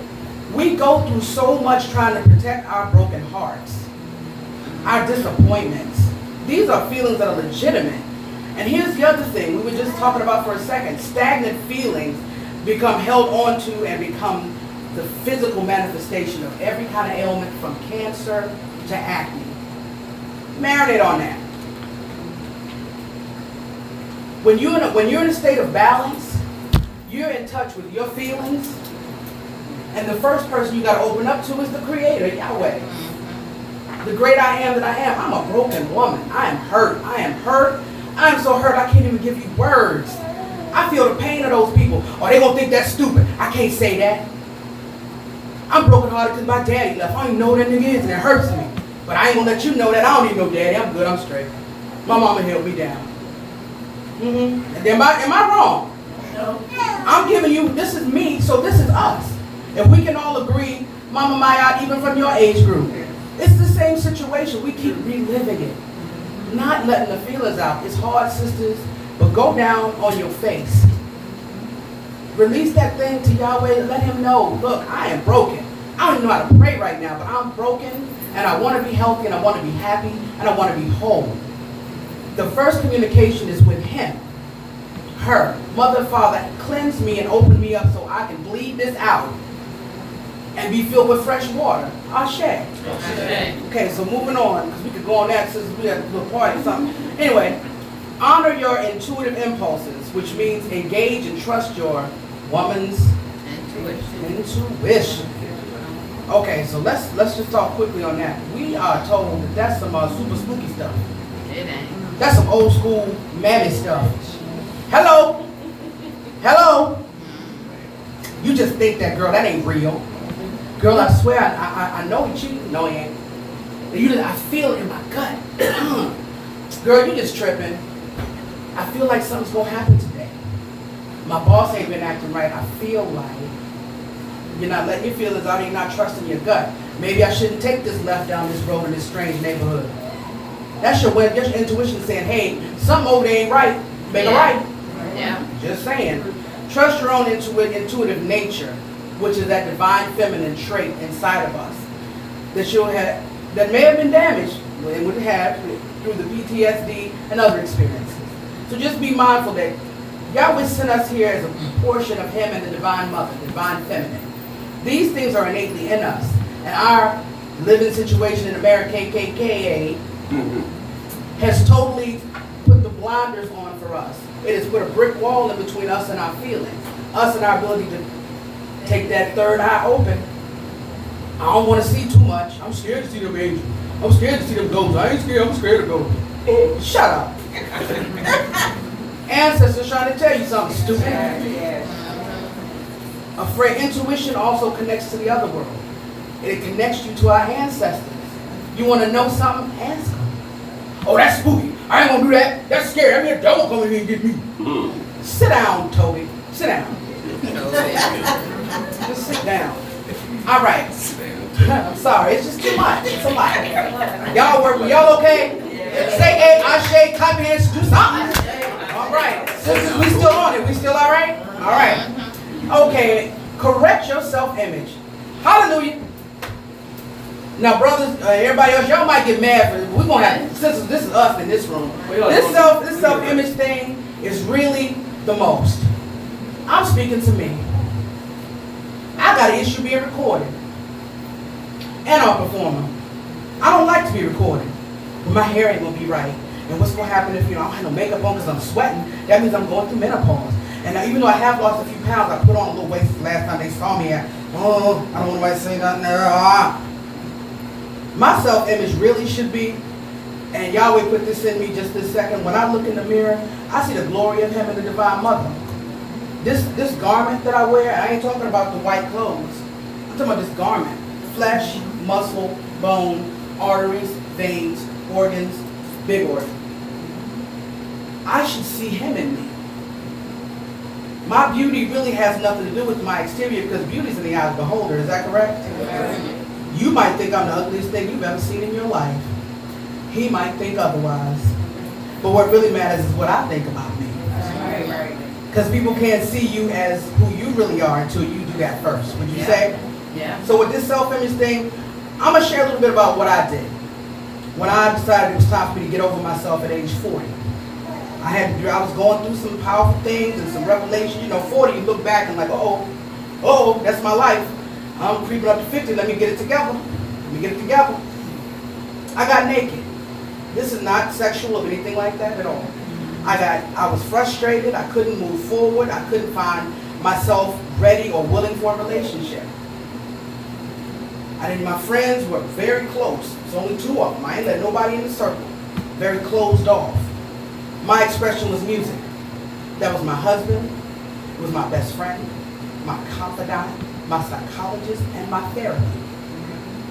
We go through so much trying to protect our broken hearts, our disappointments. These are feelings that are legitimate. And here's the other thing we were just talking about for a second. Stagnant feelings become held onto and become the physical manifestation of every kind of ailment, from cancer to acne. Marinate on that. When you're in a state of balance, you're in touch with your feelings, and the first person you got to open up to is the Creator, Yahweh. The great I am that I am. I'm a broken woman. I am hurt. I am hurt. I am so hurt I can't even give you words. I feel the pain of those people. Oh, they gonna think that's stupid. I can't say that. I'm broken hearted because my daddy left. I don't even know who that nigga is, and it hurts me. But I ain't gonna let you know that. I don't need no daddy. I'm good. I'm straight. My mama held me down. And then am I wrong? No. I'm giving you, this is me, so this is us. If we can all agree, Mama Maya, even from your age group, it's the same situation. We keep reliving it. Not letting the feelings out. It's hard, sisters, but go down on your face. Release that thing to Yahweh. Let him know, look, I am broken. I don't even know how to pray right now, but I'm broken, and I want to be healthy, and I want to be happy, and I want to be whole. The first communication is with him. Her. Mother, Father, cleanse me and open me up so I can bleed this out and be filled with fresh water. Ashe. Okay, so moving on, because we could go on that since we had a little party or something. Anyway, honor your intuitive impulses, which means engage and trust your woman's intuition. Okay, so let's just talk quickly on that. We are told that that's some super spooky stuff. It ain't. That's some old school mammy stuff. Hello? Hello? You just think that, girl, that ain't real. Girl, I swear, I know he cheated. No, he ain't. I feel it in my gut. Girl, you just tripping. I feel like something's going to happen today. My boss ain't been acting right. I feel like you're not letting your feelings out. You're not trusting your gut. Maybe I shouldn't take this left down this road in this strange neighborhood. That's your intuition saying, hey, something over there ain't right. Make it right. Yeah. Just saying. Trust your own intuitive nature, which is that divine feminine trait inside of us that may have been damaged, it would have, through the PTSD and other experiences. So just be mindful that Yahweh sent us here as a portion of him and the divine mother, divine feminine. These things are innately in us. And our living situation in America, KKKA, has totally put the blinders on for us. It has put a brick wall in between us and our feelings, us and our ability to take that third eye open. I don't want to see too much. I'm scared to see them angels. I'm scared to see them ghosts. I ain't scared. I'm scared of ghosts. Shut up. Ancestors trying to tell you something stupid. Afraid. Intuition also connects to the other world. It connects you to our ancestors. You want to know something? Ask them. Oh, that's spooky. I ain't gonna do that. That's scary. I mean, a devil come in here and get me. Sit down, Toby. Sit down. Just sit down. All right. I'm sorry. It's just too much. It's a lot. Y'all work. Y'all okay? Say hey, Ashe, clap your hands, do something. All right. Sisters, we still on it. We still all right? All right. Okay. Correct your self-image. Hallelujah. Now, brothers, everybody else, y'all might get mad, but we're gonna have, since this is us in this room, this self-image thing is really the most. I'm speaking to me. I got an issue being recorded, and I'm a performer. I don't like to be recorded, but my hair ain't gonna be right. And what's gonna happen if I don't have no makeup on because I'm sweating? That means I'm going through menopause. And even though I have lost a few pounds, I put on a little waist last time they saw me. I don't want nobody to say nothing there. My self-image really should be, and Yahweh put this in me just this second, when I look in the mirror, I see the glory of Him and the Divine Mother. This garment that I wear, I ain't talking about the white clothes. I'm talking about this garment. Flesh, muscle, bone, arteries, veins, organs, big organ. I should see Him in me. My beauty really has nothing to do with my exterior because beauty's in the eye of the beholder. Is that correct? You might think I'm the ugliest thing you've ever seen in your life. He might think otherwise. But what really matters is what I think about me. Because people can't see you as who you really are until you do that first. Would you say? Yeah. So with this self-image thing, I'm going to share a little bit about what I did. When I decided it was time for me to get over myself at age 40. I was going through some powerful things and some revelation. 40, you look back and like, oh, that's my life. I'm creeping up to 50, let me get it together. I got naked. This is not sexual or anything like that at all. I was frustrated, I couldn't move forward, I couldn't find myself ready or willing for a relationship. My friends were very close. There's only 2 of them. I ain't let nobody in the circle. Very closed off. My expression was music. That was my husband, it was my best friend, my confidant, my psychologist, and my therapy.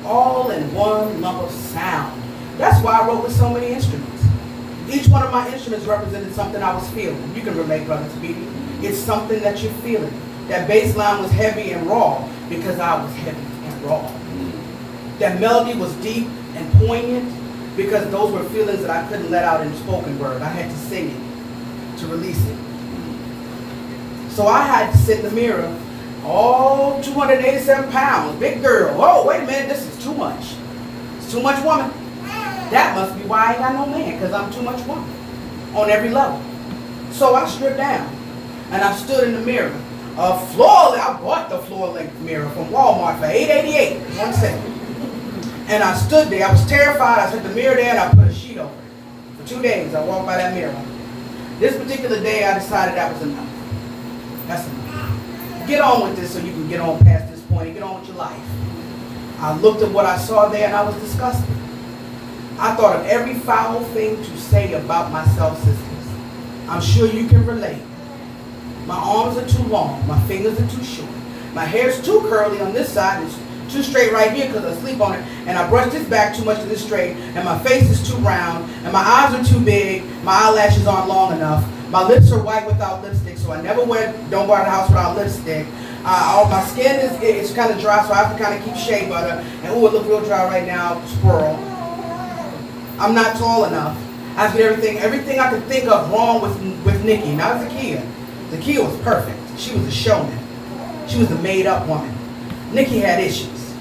All in one lump of sound. That's why I wrote with so many instruments. Each one of my instruments represented something I was feeling. You can relate, Brother Tabiti. It's something that you're feeling. That bass line was heavy and raw because I was heavy and raw. That melody was deep and poignant because those were feelings that I couldn't let out in spoken word. I had to sing it to release it. So I had to sit in the mirror. All 287 pounds, big girl. Whoa, wait a minute, this is too much. It's too much woman. That must be why I ain't got no man, because I'm too much woman on every level. So I stripped down and I stood in the mirror. I bought the floor length mirror from Walmart for $8.88, 1 cent. And I stood there, I was terrified. I set the mirror there and I put a sheet over it. For 2 days, I walked by that mirror. This particular day, I decided that was enough. That's enough. Get on with this so you can get on past this point and get on with your life. I looked at what I saw there and I was disgusted. I thought of every foul thing to say about myself, sisters. I'm sure you can relate. My arms are too long. My fingers are too short. My hair's too curly on this side. It's too straight right here because I sleep on it. And I brushed this back too much to this straight. And my face is too round. And my eyes are too big. My eyelashes aren't long enough. My lips are white without lipstick, so I never don't go out of the house without lipstick. My skin is kind of dry, so I have to kind of keep shea butter. And it looks real dry right now, squirrel. I'm not tall enough. I have to get everything I could think of wrong with Nikki. Not Zakia. Zakia was perfect. She was a showman. She was a made-up woman. Nikki had issues.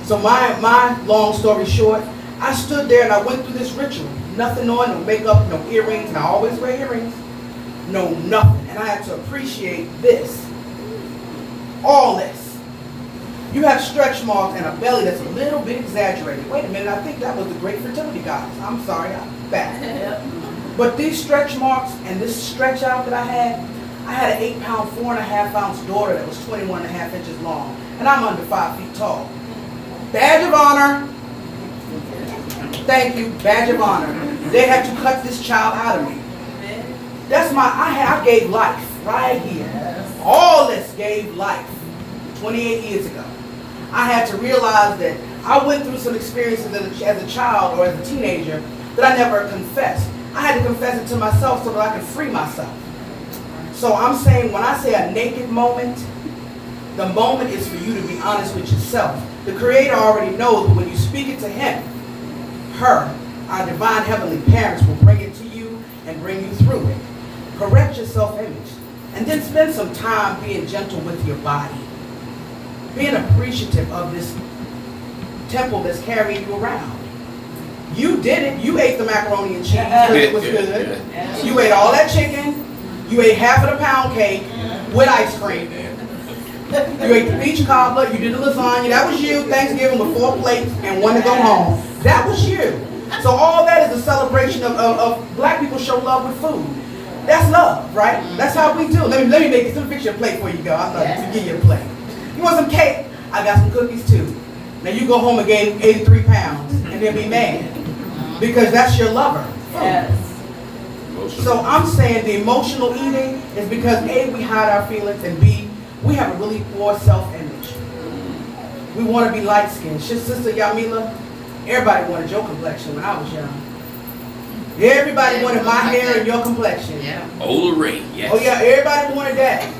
So my long story short, I stood there and I went through this ritual. Nothing on, no makeup, no earrings, and I always wear earrings. No, nothing. And I had to appreciate this. All this. You have stretch marks and a belly that's a little bit exaggerated. Wait a minute, I think that was the great fertility goddess. I'm sorry, I'm back. But these stretch marks and this stretch out that I had an 8-pound, 4.5-ounce daughter that was 21.5 inches long. And I'm under 5 feet tall. Badge of honor. Thank you, badge of honor. They had to cut this child out of me. That's I gave life right here. All this gave life 28 years ago. I had to realize that I went through some experiences as a child or as a teenager that I never confessed. I had to confess it to myself so that I could free myself. So I'm saying, when I say a naked moment, the moment is for you to be honest with yourself. The Creator already knows, but when you speak it to Him, her, our divine heavenly parents will bring it to you and bring you through it. Correct your self-image. And then spend some time being gentle with your body. Being appreciative of this temple that's carrying you around. You did it. You ate the macaroni and cheese because it was good. You ate all that chicken. You ate half of the pound cake with ice cream. You ate the beach cobbler. You did the lasagna. That was you. Thanksgiving with 4 plates and 1 to go home. That was you. So all that is a celebration of black people show love with food. That's love, right? That's how we do. Let me make it. Let me fix your plate before you go. I'd love to give you a plate. You want some cake? I got some cookies too. Now you go home and gain 83 pounds and then be mad because that's your lover. Yes. So I'm saying the emotional eating is because A, we hide our feelings, and B, we have a really poor self-image. We want to be light-skinned. Sister Yamila, everybody wanted your complexion when I was young. Everybody wanted my hair and your complexion. Yeah. Old Ray, yes. Oh yeah, everybody wanted that.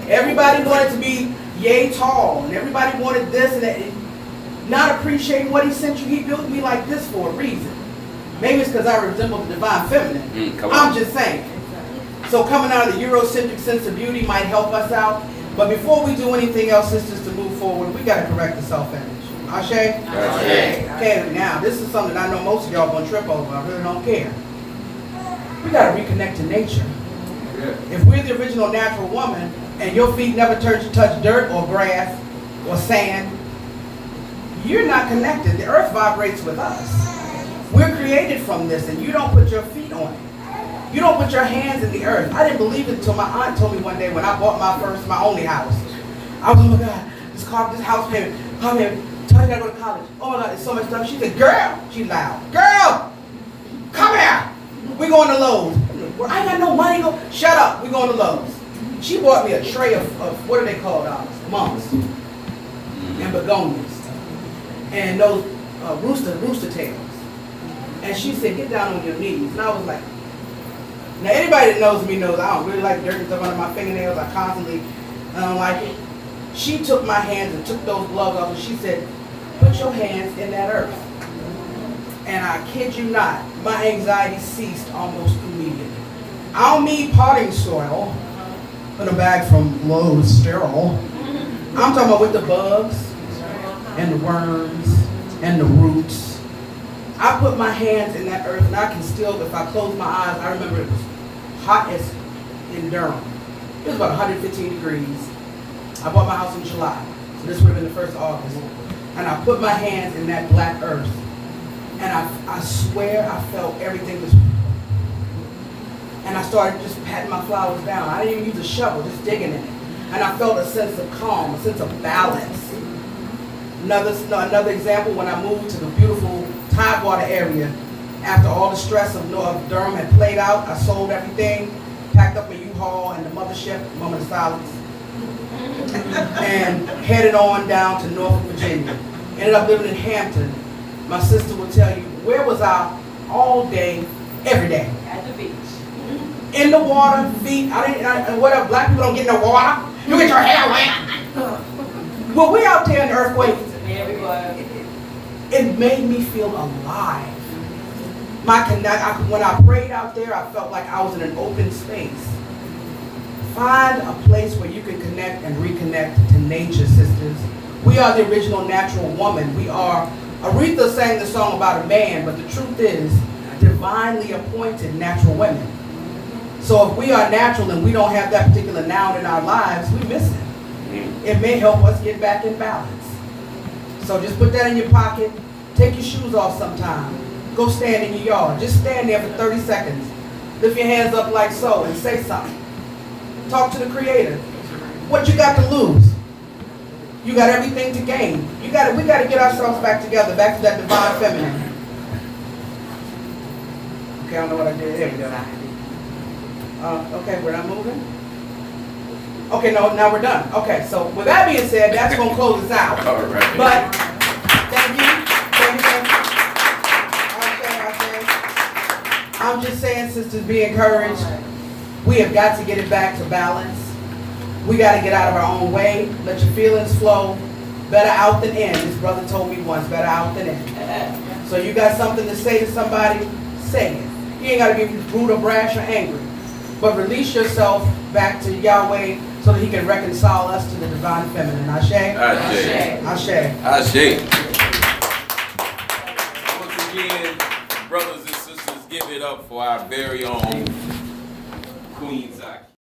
Everybody wanted to be yay tall, and everybody wanted this and that. And not appreciating what He sent you. He built me like this for a reason. Maybe it's because I resemble the divine feminine. I'm just saying. So coming out of the Eurocentric sense of beauty might help us out. But before we do anything else, sisters, to move forward, we got to correct the self-image. Ashe? Okay, now, this is something I know most of y'all going to trip over. I really don't care. We got to reconnect to nature. If we're the original natural woman, and your feet never touch dirt or grass or sand, you're not connected. The earth vibrates with us. We're created from this, and you don't put your feet on it. You don't put your hands in the earth. I didn't believe it until my aunt told me one day when I bought my only house. I was, oh my God, this house payment, tell me I gotta go to college. Oh my God, there's so much stuff. She said, girl, she loud, girl, come here. We going to Lowe's. I ain't got no money. Shut up, we going to Lowe's. She bought me a tray of what are they called, monks and begonias and those rooster tails. And she said, get down on your knees. And I was like, now anybody that knows me knows I don't really like dirt and stuff under my fingernails. I don't like it. She took my hands and took those gloves off, and she said, put your hands in that earth. And I kid you not, my anxiety ceased almost immediately. I don't mean potting soil in a bag from Lowe's sterile. I'm talking about with the bugs and the worms and the roots. I put my hands in that earth, and I can still, if I close my eyes, I remember it was hot as in Durham. It was about 115 degrees. I bought my house in July, so this would have been the 1st of August. And I put my hands in that black earth, and I swear I felt everything was. And I started just patting my flowers down. I didn't even use a shovel, just digging in it. And I felt a sense of calm, a sense of balance. Another example, when I moved to the beautiful Tidewater area, after all the stress of Durham had played out, I sold everything, packed up a U-Haul and the mothership, moment of silence, and headed on down to Norfolk, Virginia. Ended up living in Hampton. My sister will tell you, where was I all day, every day? At the beach. In the water, feet, whatever, black people don't get in the water. You get your hair wet. Well, we out there in the earthquake. It made me feel alive. When I prayed out there, I felt like I was in an open space. Find a place where you can connect and reconnect to nature, sisters. We are the original natural woman. We are, Aretha sang the song about a man, but the truth is, divinely appointed natural women. So if we are natural and we don't have that particular noun in our lives, we miss it. It may help us get back in balance. So just put that in your pocket. Take your shoes off sometime. Go stand in your yard. Just stand there for 30 seconds. Lift your hands up like so and say something. Talk to the Creator. What you got to lose? You got everything to gain. We got to get ourselves back together, back to that divine feminine. Okay, I don't know what I did. Here we go. Okay, we're not moving? Okay, no, now we're done. Okay, so with that being said, that's going to close us out. All right. But, thank you. Okay. I'm just saying, sisters, be encouraged. We have got to get it back to balance. We got to get out of our own way. Let your feelings flow. Better out than in. This brother told me once, better out than in. So you got something to say to somebody, say it. You ain't got to be rude or brash or angry. But release yourself back to Yahweh so that he can reconcile us to the divine feminine. Ashe? Ashe. Ashe. Ashe. Once again, brothers and sisters, give it up for our very own Queen Zakia.